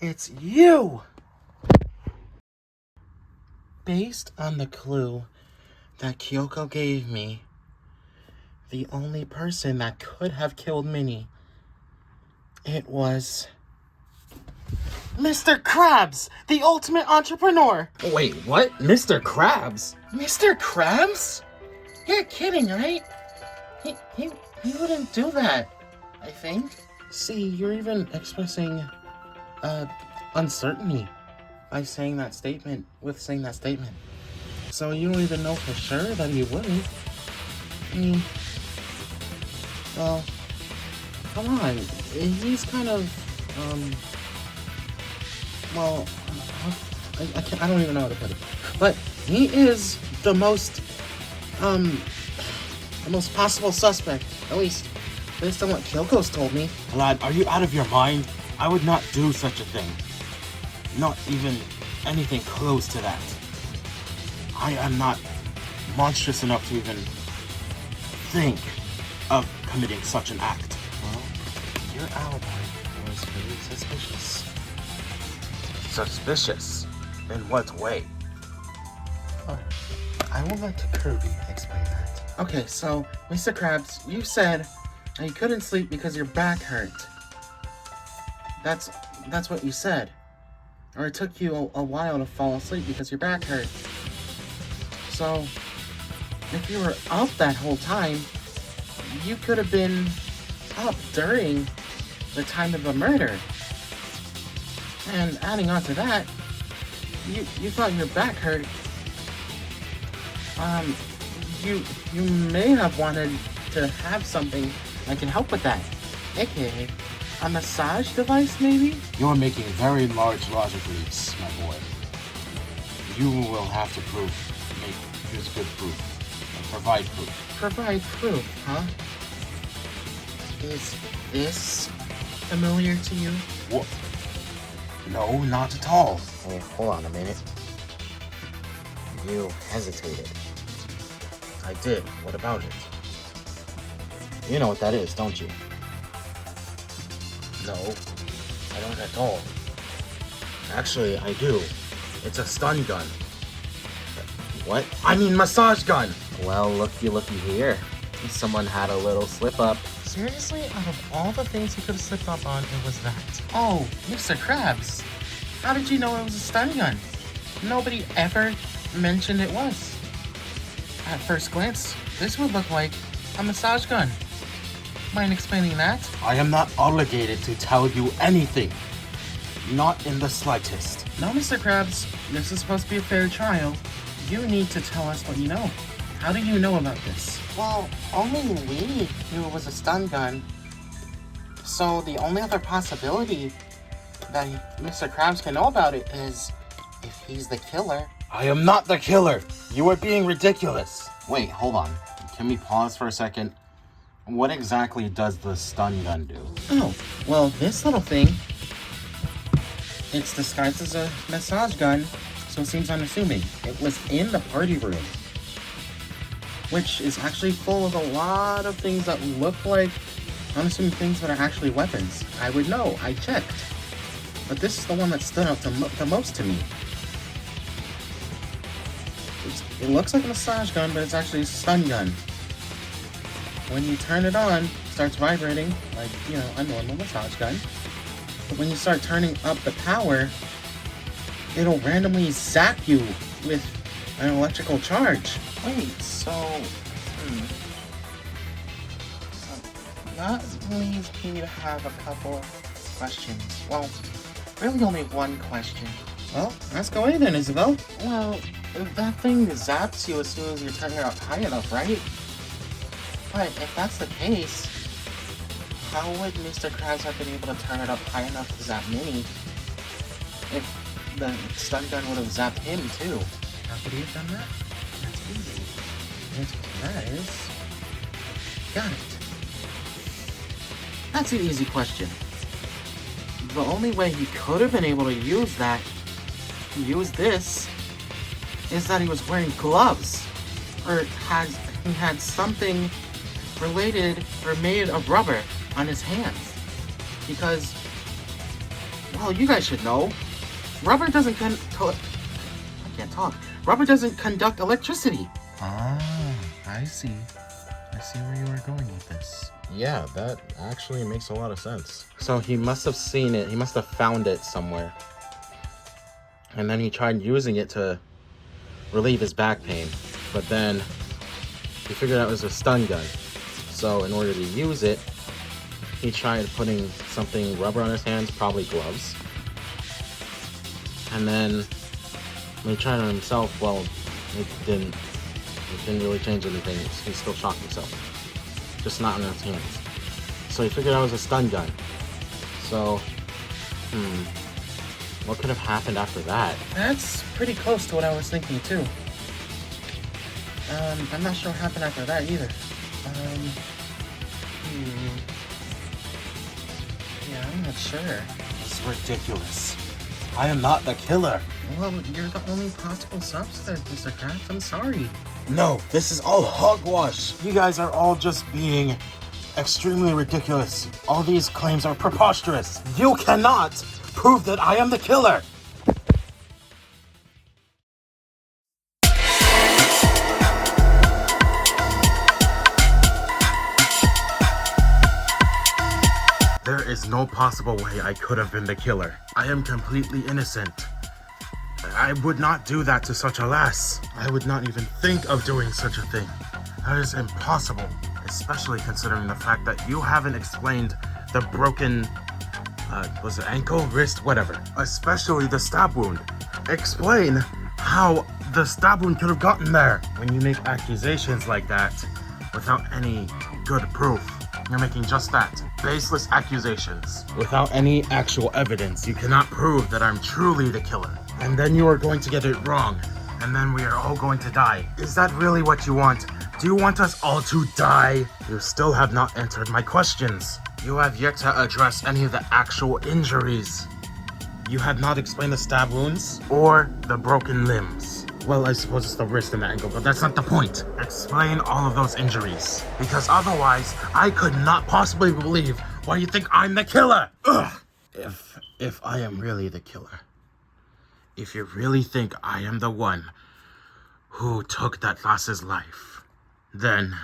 It's you! Based on the clue that Kyoko gave me, the only person that could have killed Minnie, it was... Mr. Krabs, the ultimate entrepreneur! Wait, what? Mr. Krabs? Mr. Krabs? You're kidding, right? He wouldn't do that, I think. See, you're even expressing, uncertainty by saying that statement, So you don't even know for sure that he wouldn't. I mean, well, come on. He's kind of, well, I don't even know how to put it. But he is the most possible suspect, at least based on what Kyoko's told me. Lad, are you out of your mind? I would not do such a thing. Not even anything close to that. I am not monstrous enough to even think of committing such an act. Well, your alibi was very suspicious. Suspicious? In what way? Oh, I will let Kirby explain that. Okay, so, Mr. Krabs, you said that you couldn't sleep because your back hurt. That's what you said. Or it took you a while to fall asleep because your back hurt. So, if you were up that whole time, you could have been up during the time of the murder. And adding on to that, you thought your back hurt. You may have wanted to have something that can help with that. AKA a massage device, maybe? You're making very large logic leaps, my boy. You will have to use good proof. And provide proof. Provide proof, huh? Is this familiar to you? What? No, not at all. Hey, hold on a minute. You hesitated. I did. What about it? You know what that is, don't you? No, I don't at all. Actually, I do. It's a stun gun. What? I mean massage gun! Well, looky here. Someone had a little slip up. Seriously, out of all the things he could have slipped up on, it was that. Oh, Mr. Krabs. How did you know it was a stun gun? Nobody ever mentioned it was. At first glance, this would look like a massage gun. mind explaining that? I am not obligated to tell you anything. Not in the slightest. No, Mr. Krabs, this is supposed to be a fair trial. You need to tell us what you know. How do you know about this? Well, only we knew it was a stun gun. So the only other possibility that Mr. Krabs can know about it is if he's the killer. I am not the killer. You are being ridiculous. Wait, hold on. Can we pause for a second? What exactly does the stun gun do? Oh, well, this little thing, it's disguised as a massage gun, so it seems unassuming. It was in the party room, which is actually full of a lot of things that look like unassuming things that are actually weapons. I would know, I checked. But this is the one that stood out the most to me. It looks like a massage gun, but it's actually a stun gun. When you turn it on, it starts vibrating like, you know, a normal massage gun. But when you start turning up the power, it'll randomly zap you with an electrical charge. Wait, so that leaves me to have a couple of questions. Well, really only one question. Well, ask away then, Isabel. Well, that thing zaps you as soon as you turn it up high enough, right? But if that's the case, how would Mr. Krabs have been able to turn it up high enough to zap Minnie if the stun gun would have zapped him too? How could he have done that? That's easy. It's because... Got it. That's an easy question. The only way he could have been able to use this, is that he was wearing gloves. Or he had something related or made of rubber on his hands. Because, well, you guys should know, rubber doesn't Rubber doesn't conduct electricity. Ah, I see. I see where you are going with this. Yeah, that actually makes a lot of sense. So he must have seen it. He must have found it somewhere. And then he tried using it to relieve his back pain. But then he figured out it was a stun gun. So in order to use it, he tried putting something rubber on his hands, probably gloves. And then when he tried it on himself, well, it didn't really change anything. He still shocked himself. Just not on his hands. So he figured out it was a stun gun. So, what could have happened after that? That's pretty close to what I was thinking too. I'm not sure what happened after that either. Yeah, I'm not sure. It's ridiculous. I am not the killer. Well, you're the only possible suspect, Mr. Krabs. I'm sorry. No, this is all hogwash. You guys are all just being extremely ridiculous. All these claims are preposterous. You cannot prove that I am the killer. There is no possible way I could have been the killer. I am completely innocent. I would not do that to such a lass. I would not even think of doing such a thing. That is impossible, especially considering the fact that you haven't explained the broken, was it ankle, wrist, whatever. Especially the stab wound. Explain how the stab wound could have gotten there. When you make accusations like that without any good proof, you're making just that. Baseless accusations. Without any actual evidence, you cannot prove that I'm truly the killer. And then you are going to get it wrong. And then we are all going to die. Is that really what you want? Do you want us all to die? You still have not answered my questions. You have yet to address any of the actual injuries. You have not explained the stab wounds or the broken limbs. Well, I suppose it's the wrist and the ankle, but that's not the point. Explain all of those injuries. Because otherwise, I could not possibly believe why you think I'm the killer. Ugh. If I am really the killer. If you really think I am the one who took that lass's life, then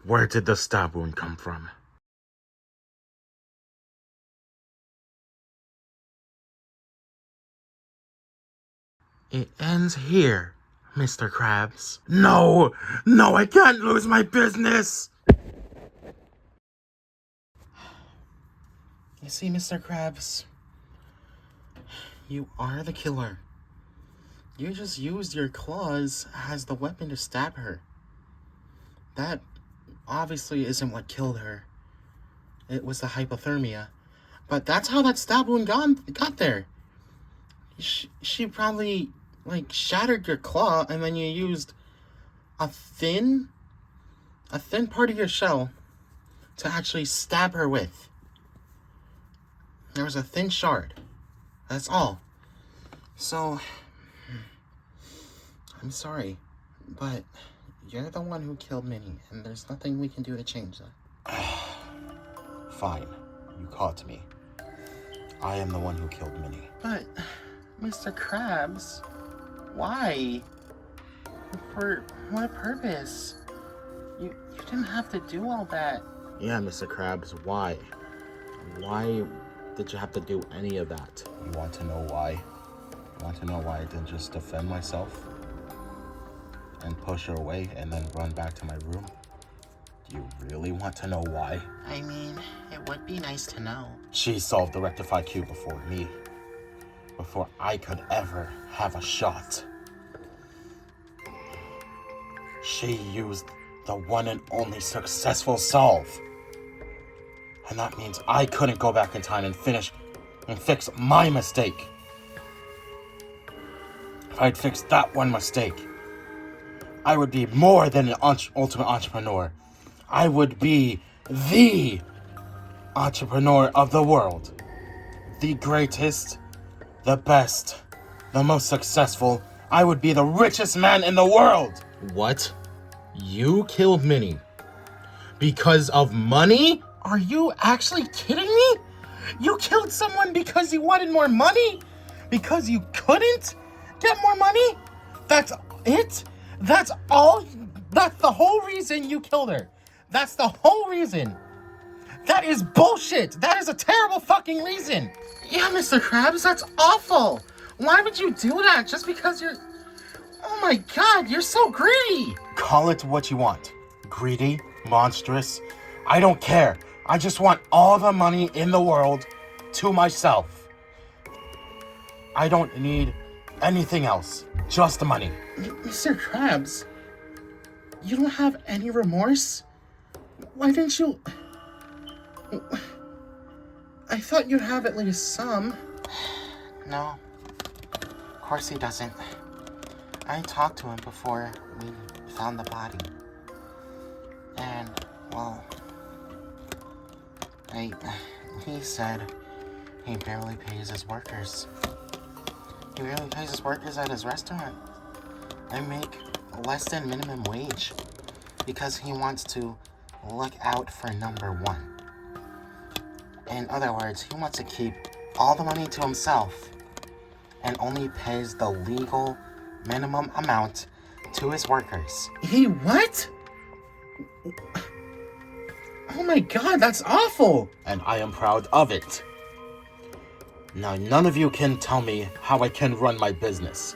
where did the stab wound come from? It ends here, Mr. Krabs. No, I can't lose my business. You see, Mr. Krabs, you are the killer. You just used your claws as the weapon to stab her. That obviously isn't what killed her. It was the hypothermia. But that's how that stab wound got there. She probably, like, shattered your claw, and then you used a thin part of your shell to actually stab her with. There was a thin shard. That's all. So, I'm sorry, but you're the one who killed Minnie, and there's nothing we can do to change that. Fine. You caught me. I am the one who killed Minnie. But, Mr. Krabs, why? For what purpose? You didn't have to do all that. Yeah, Mr. Krabs, why? Why did you have to do any of that? You want to know why? You want to know why I didn't just defend myself and push her away and then run back to my room? Do you really want to know why? I mean, it would be nice to know. She solved the rectify cube before me. Before I could ever have a shot. She used the one and only successful solve. And that means I couldn't go back in time and fix my mistake. If I'd fixed that one mistake, I would be more than an ultimate entrepreneur. I would be the entrepreneur of the world. The greatest, the best, the most successful. I would be the richest man in the world. What? You killed Minnie? Because of money? Are you actually kidding me? You killed someone because you wanted more money? Because you couldn't get more money? That's it? That's all? That's the whole reason you killed her. That's the whole reason. That is bullshit. That is a terrible fucking reason. Yeah, Mr. Krabs, that's awful. Why would you do that just because you're... Oh my god, you're so greedy. Call it what you want. Greedy, monstrous. I don't care. I just want all the money in the world to myself. I don't need anything else. Just the money. Mr. Krabs, you don't have any remorse? Why didn't you... I thought you'd have at least some. No. Of course he doesn't. I talked to him before we found the body. And, well... he said he barely pays his workers. He barely pays his workers at his restaurant. They make less than minimum wage because he wants to look out for number one. In other words, he wants to keep all the money to himself and only pays the legal minimum amount to his workers. He what? Oh my god, that's awful! And I am proud of it. Now, none of you can tell me how I can run my business.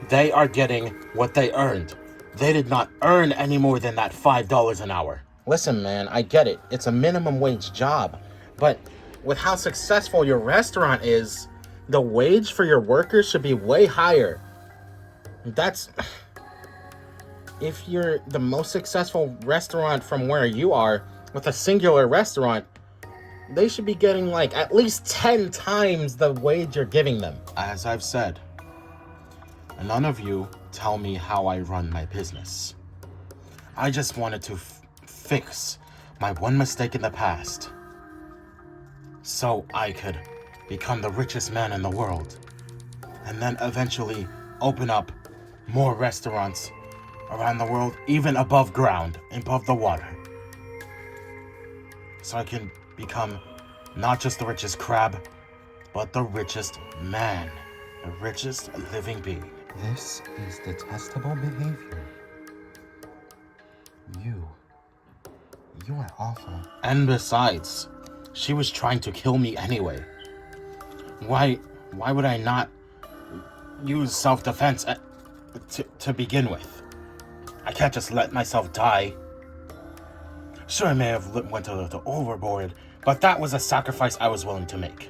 They are getting what they earned. They did not earn any more than that $5 an hour. Listen, man, I get it. It's a minimum wage job. But with how successful your restaurant is, the wage for your workers should be way higher. That's... If you're the most successful restaurant from where you are, with a singular restaurant, they should be getting like at least 10 times the wage you're giving them. As I've said, none of you tell me how I run my business. I just wanted to fix my one mistake in the past so I could become the richest man in the world and then eventually open up more restaurants around the world, even above ground, above the water. So I can become not just the richest crab, but the richest man, the richest living being. This is detestable behavior. You are awful. And besides, she was trying to kill me anyway. Why would I not use self-defense to begin with? I can't just let myself die. Sure, I may have went a little overboard But that was a sacrifice I was willing to make.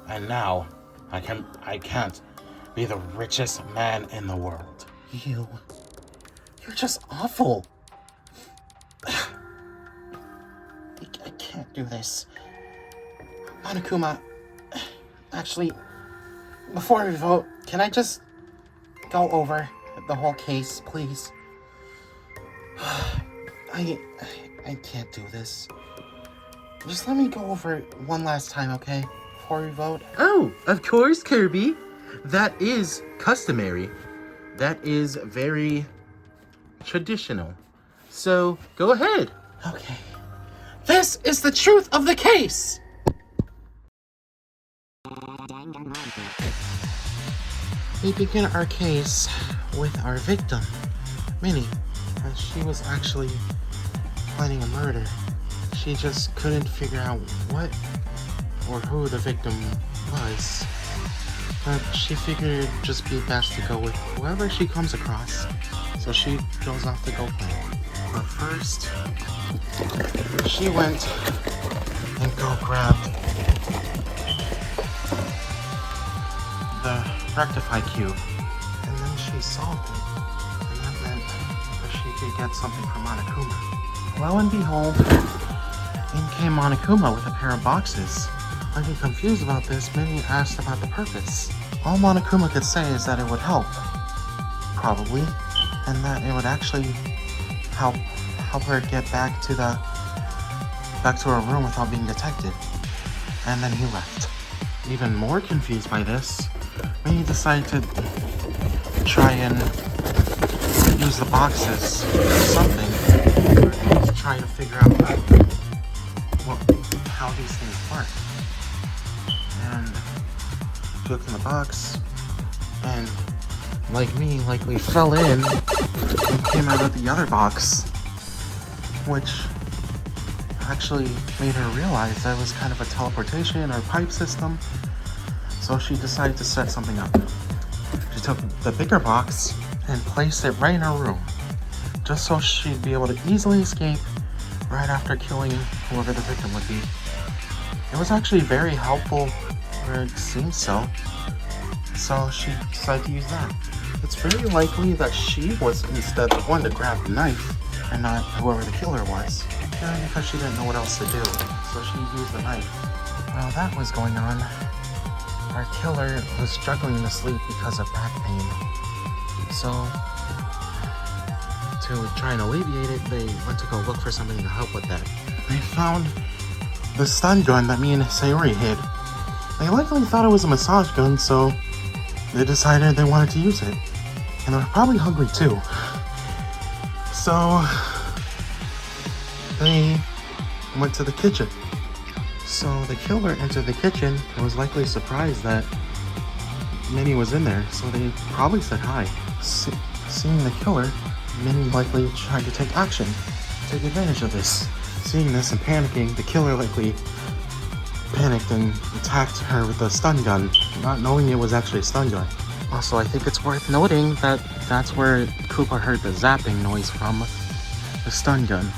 And now, I can't be the richest man in the world. You're just awful. I can't do this. Monokuma, actually, before we vote, can I just go over the whole case, please? I can't do this. Just let me go over it one last time, okay? Before we vote. Oh, of course, Kirby. That is customary. That is very traditional. So, go ahead. Okay. This is the truth of the case! We begin our case with our victim, Minnie, as she was actually planning a murder. She just couldn't figure out what or who the victim was. But she figured it'd just be best to go with whoever she comes across. So she goes off to go plan. But first, she went and grabbed the rectify cube. And then she solved it. And that meant that she could get something from Monokuma. Lo and behold, in came Monokuma with a pair of boxes. Looking confused about this, Minnie asked about the purpose. All Monokuma could say is that it would help. Probably. And that it would actually help her get back to her room without being detected. And then he left. Even more confused by this, Minnie decided to try and use the boxes for something, or at least try to figure out how these things work. And she looked in the box, and like me, likely fell in and came out of the other box, which actually made her realize that it was kind of a teleportation or pipe system. So she decided to set something up. She took the bigger box and placed it right in her room, just so she'd be able to easily escape right after killing whoever the victim would be. It was actually very helpful, or it seems so. So she decided to use that. It's very likely that she was instead the one to grab the knife and not whoever the killer was. Because she didn't know what else to do, so she used the knife. While that was going on, our killer was struggling to sleep because of back pain. So, to try and alleviate it, they went to go look for something to help with that. They found the stun gun that me and Sayori hid. They likely thought it was a massage gun, so they decided they wanted to use it. And they were probably hungry too. So they went to the kitchen. So the killer entered the kitchen and was likely surprised that Minnie was in there, so they probably said hi. Seeing the killer, Minnie likely tried to take action, take advantage of this. Seeing this and panicking, the killer likely panicked and attacked her with a stun gun, not knowing it was actually a stun gun. Also, I think it's worth noting that that's where Koopa heard the zapping noise from, the stun gun.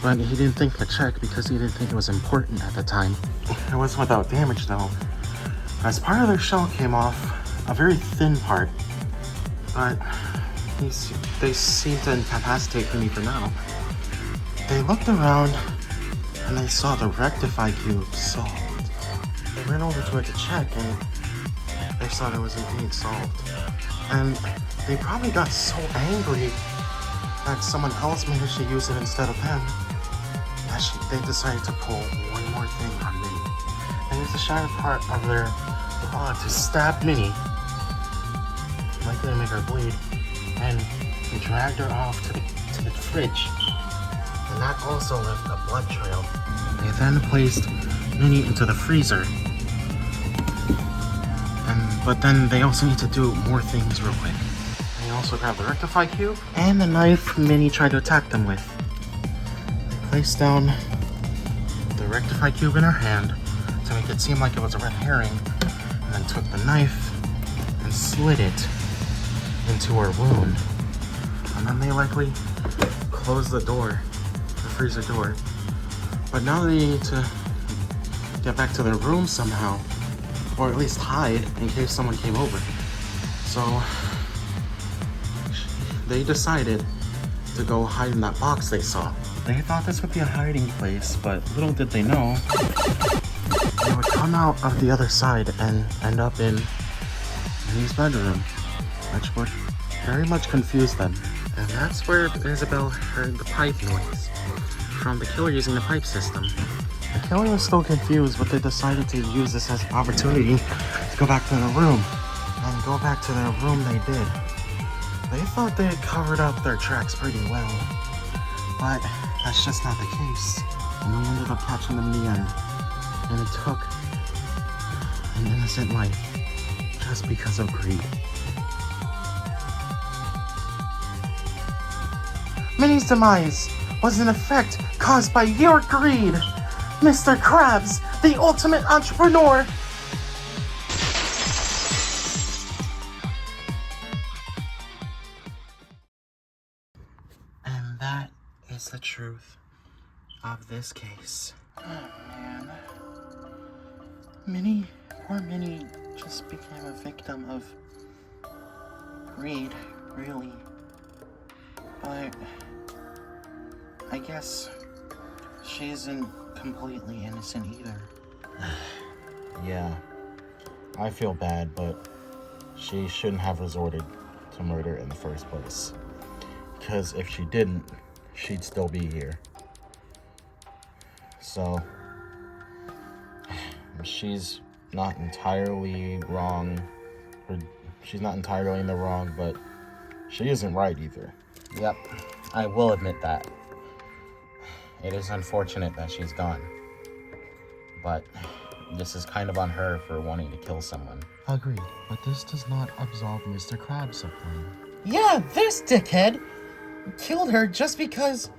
But he didn't think to check because he didn't think it was important at the time. It was without damage though. As part of their shell came off, a very thin part, but they seemed to incapacitate Minnie for now. They looked around and they saw the rectify cube solved. They ran over to it to check and they saw it was indeed solved. And they probably got so angry that someone else managed to use it instead of them that they decided to pull one more thing on Minnie. They used the shattered part of their claw to stab Minnie, likely to make her bleed, and they dragged her off to the fridge. And that also left a blood trail. They then placed Minnie into the freezer. But then they also need to do more things real quick. They also grabbed the rectify cube and the knife Minnie tried to attack them with. They placed down the rectify cube in her hand to make it seem like it was a red herring, and then took the knife and slid it into her wound. And then they likely closed the door, the freezer door, But now they need to get back to their room somehow. Or at least hide in case someone came over. So they decided to go hide in that box they saw. They thought this would be a hiding place, but little did they know they would come out of the other side and end up in Minnie's bedroom, which would very much confuse them. And that's where Isabel heard the pipe noise from the killer using the pipe system. The killer was still confused, but they decided to use this as an opportunity to go back to their room. And go back to their room they did. They thought they had covered up their tracks pretty well, but that's just not the case. And we ended up catching them in the end. And it took an innocent life just because of greed. Minnie's demise was an effect caused by your greed, Mr. Krabs, the ultimate entrepreneur. And that is the truth of this case. Oh man. Minnie, poor Minnie, just became a victim of greed, really. But I guess she isn't completely innocent either. Yeah, I feel bad, but she shouldn't have resorted to murder in the first place. Because if she didn't, she'd still be here. So, she's not entirely wrong. She's not entirely in the wrong, but she isn't right either. Yep, I will admit that. It is unfortunate that she's gone. But this is kind of on her for wanting to kill someone. Agreed, but this does not absolve Mr. Krabs of blame. Yeah, this dickhead killed her just because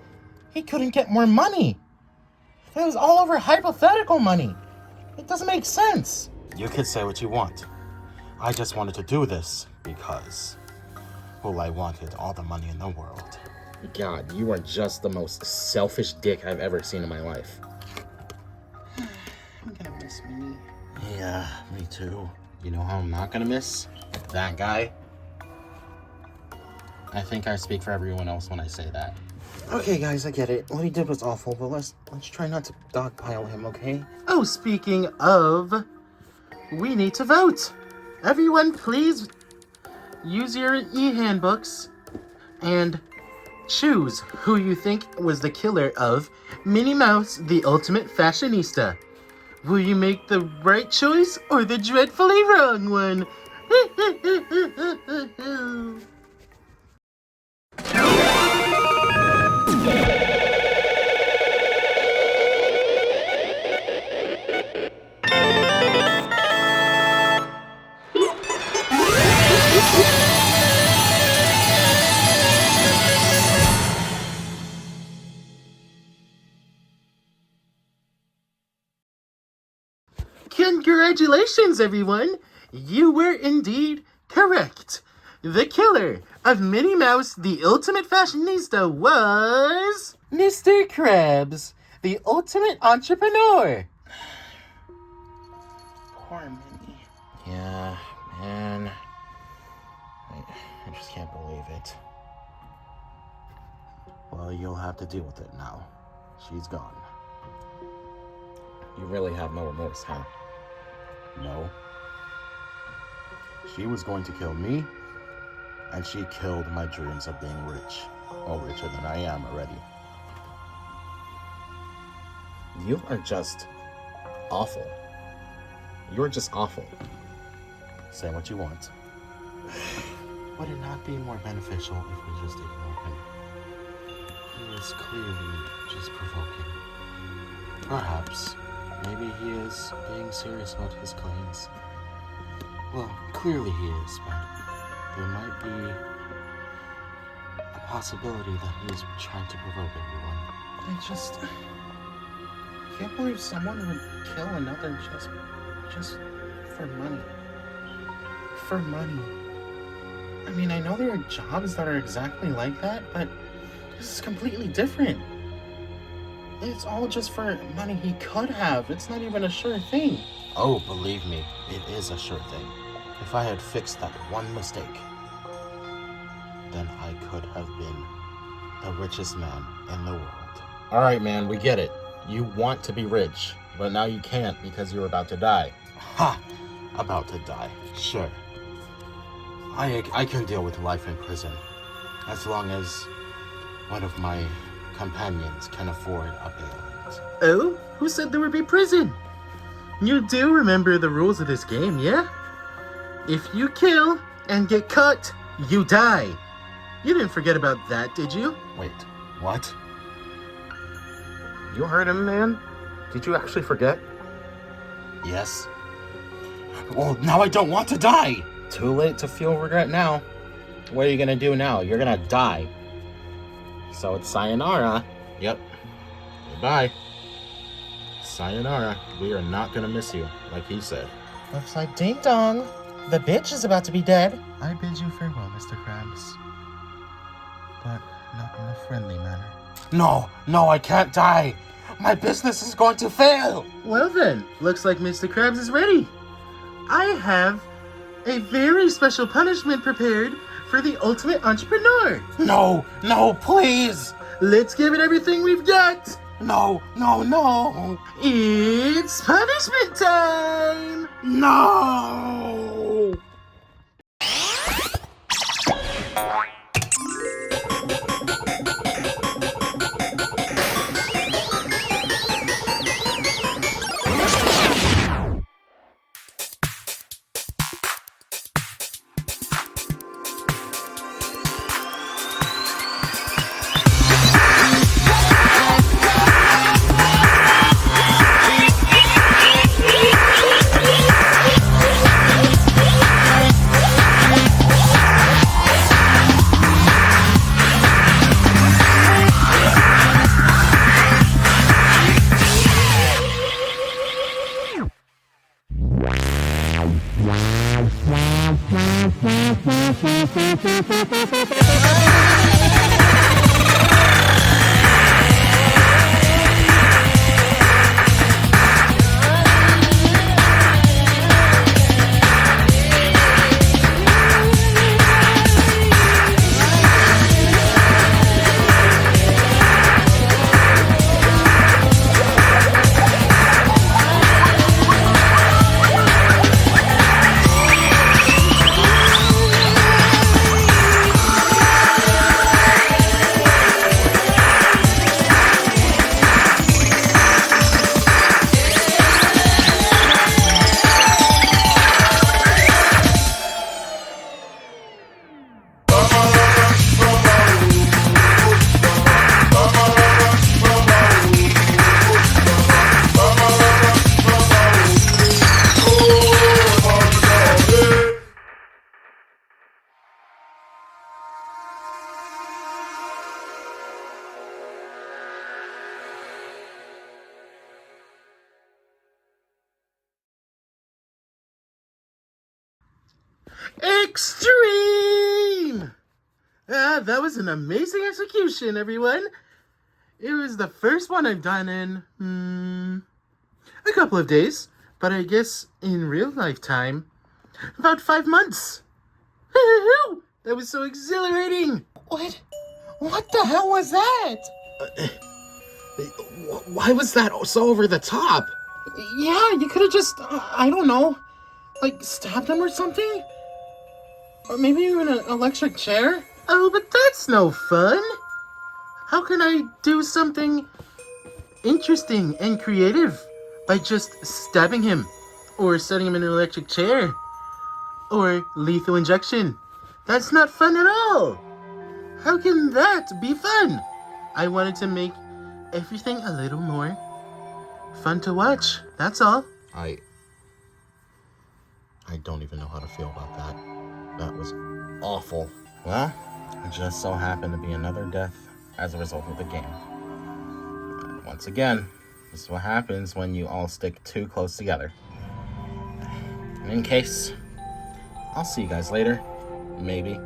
he couldn't get more money. It was all over hypothetical money. It doesn't make sense. You could say what you want. I just wanted to do this because, well, I wanted all the money in the world. God, you are just the most selfish dick I've ever seen in my life. I'm gonna miss Minnie. Yeah, me too. You know how I'm not gonna miss? That guy. I think I speak for everyone else when I say that. Okay, guys, I get it. What he did was awful, but let's try not to dogpile him, okay? Oh, speaking of, we need to vote. Everyone, please use your e-handbooks and choose who you think was the killer of Minnie Mouse, the ultimate fashionista. Will you make the right choice or the dreadfully wrong one? Congratulations, everyone! You were indeed correct. The killer of Minnie Mouse, the ultimate fashionista, was Mr. Krabs, the ultimate entrepreneur. Poor Minnie. Yeah, man. I just can't believe it. Well, you'll have to deal with it now. She's gone. You really have no remorse, huh? No. She was going to kill me, and she killed my dreams of being rich. Or richer than I am already. You are just awful. You're just awful. Say what you want. Would it not be more beneficial if we just ignore him? He is clearly just provoking. Perhaps. Maybe he is being serious about his claims. Well, clearly he is, but there might be a possibility that he is trying to provoke everyone. I can't believe someone would kill another just for money. For money. I mean, I know there are jobs that are exactly like that, but this is completely different. It's all just for money he could have. It's not even a sure thing. Oh, believe me, it is a sure thing. If I had fixed that one mistake, then I could have been the richest man in the world. Alright, man, we get it. You want to be rich, but now you can't because you're about to die. Ha! About to die. Sure. I can deal with life in prison, as long as one of my companions can afford a bailout. Oh? Who said there would be prison? You do remember the rules of this game, yeah? If you kill and get caught, you die. You didn't forget about that, did you? Wait, what? You heard him, man? Did you actually forget? Yes. Well, now I don't want to die! Too late to feel regret now. What are you gonna do now? You're gonna die. So it's sayonara. Yep. Goodbye. Sayonara. We are not gonna miss you, like he said. Looks like ding dong. The bitch is about to be dead. I bid you farewell, Mr. Krabs. But not in a friendly manner. No, I can't die. My business is going to fail. Well then, looks like Mr. Krabs is ready. I have a very special punishment prepared for the ultimate entrepreneur. No, please. Let's give it everything we've got. No. It's punishment time. No. Extreme! That was an amazing execution, everyone. It was the first one I've done in, a couple of days. But I guess in real life time, about 5 months. That was so exhilarating. What the hell was that? Why was that so over the top? Yeah, you could have just, I don't know, like stabbed him or something? Or maybe even an electric chair? Oh, but that's no fun. How can I do something interesting and creative by just stabbing him or setting him in an electric chair or lethal injection? That's not fun at all. How can that be fun? I wanted to make everything a little more fun to watch. That's all. I don't even know how to feel about that. That was awful. Well, it just so happened to be another death as a result of the game. And once again, this is what happens when you all stick too close together. And in case, I'll see you guys later. Maybe.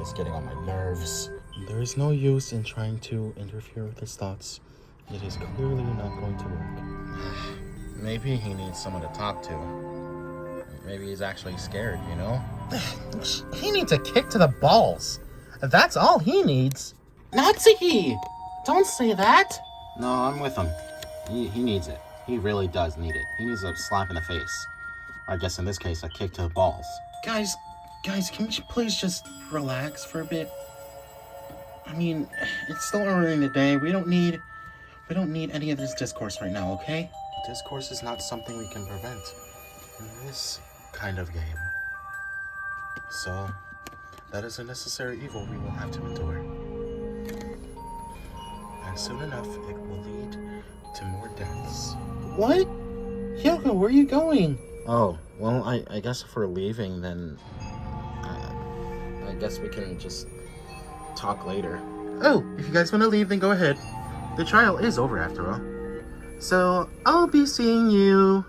It's getting on my nerves. There is no use in trying to interfere with his thoughts. It is clearly not going to work. Maybe he needs someone to talk to. Maybe he's actually scared, you know? He needs a kick to the balls. That's all he needs. Natsuki! Don't say that! No, I'm with him. He needs it. He really does need it. He needs a slap in the face. I guess in this case, a kick to the balls. Guys, can we please just relax for a bit? I mean, it's still early in the day. We don't need any of this discourse right now, okay? Discourse is not something we can prevent in this kind of game. So, that is a necessary evil we will have to endure. And soon enough, it will lead to more deaths. What? Hyoko, where are you going? Oh, well, I guess if we're leaving, then I guess we can just talk later. Oh, if you guys want to leave, then go ahead. The trial is over after all. So, I'll be seeing you...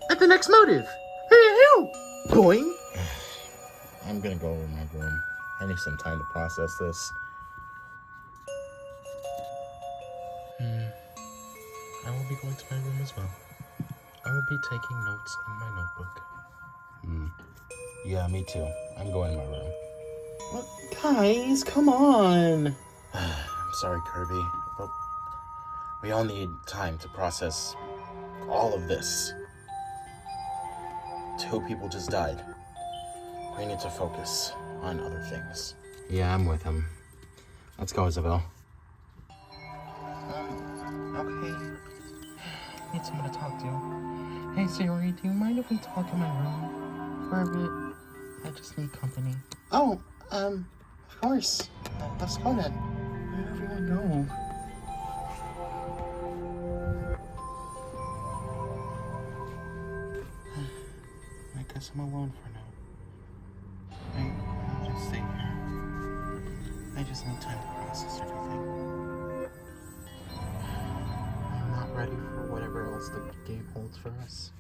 at the next motive. Hey, boing! I'm gonna go in my room. I need some time to process this. I will be going to my room as well. I will be taking notes in my notebook. Yeah, me too. I'm going in my room. What? Guys, come on. I'm sorry, Kirby, but we all need time to process all of this. 2 people just died. We need to focus on other things. Yeah, I'm with him. Let's go, Isabel. Okay. Need someone to talk to. Hey Siri, do you mind if we talk in my room for a bit? I just need company. Oh, of course. Let's go then. Wherever you want to go. I guess I'm alone for now. I'll just stay here. I just need time to process everything. I'm not ready for whatever else the game holds for us.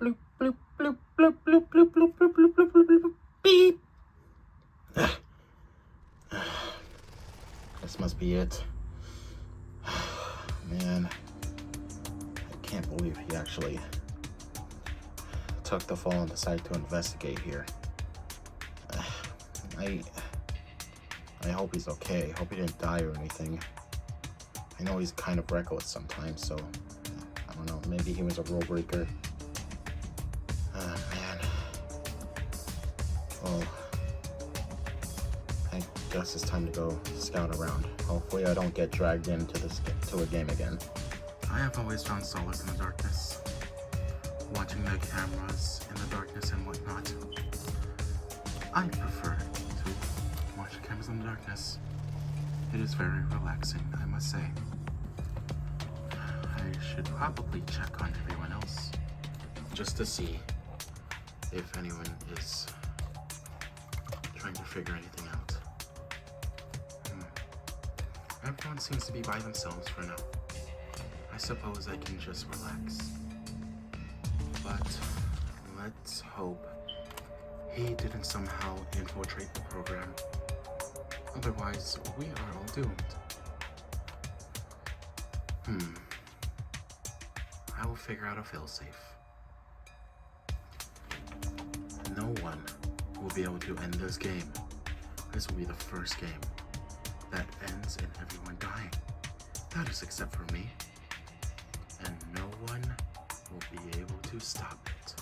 Bloop, bloop, bloop, bloop, bloop, bloop, bloop, bloop, bloop, bloop, bloop, bloop, beep. This must be it. Man, I can't believe he actually took the fall and decided to investigate here. I hope he's okay. Hope he didn't die or anything. I know he's kind of reckless sometimes, so I don't know. Maybe he was a rule breaker. Man. Well, I guess it's time to go scout around. Hopefully I don't get dragged into a game again. I have always found solace in the darkness. Watching the cameras in the darkness and whatnot. I prefer to watch the cameras in the darkness. It is very relaxing, I must say. I should probably check on everyone else, Just to see if anyone is trying to figure anything out. Everyone seems to be by themselves for now. I suppose I can just relax. But let's hope he didn't somehow infiltrate the program. Otherwise, we are all doomed. I will figure out a failsafe. No one will be able to end this game. This will be the first game that ends in everyone dying. That is except for me. And no one will be able to stop it.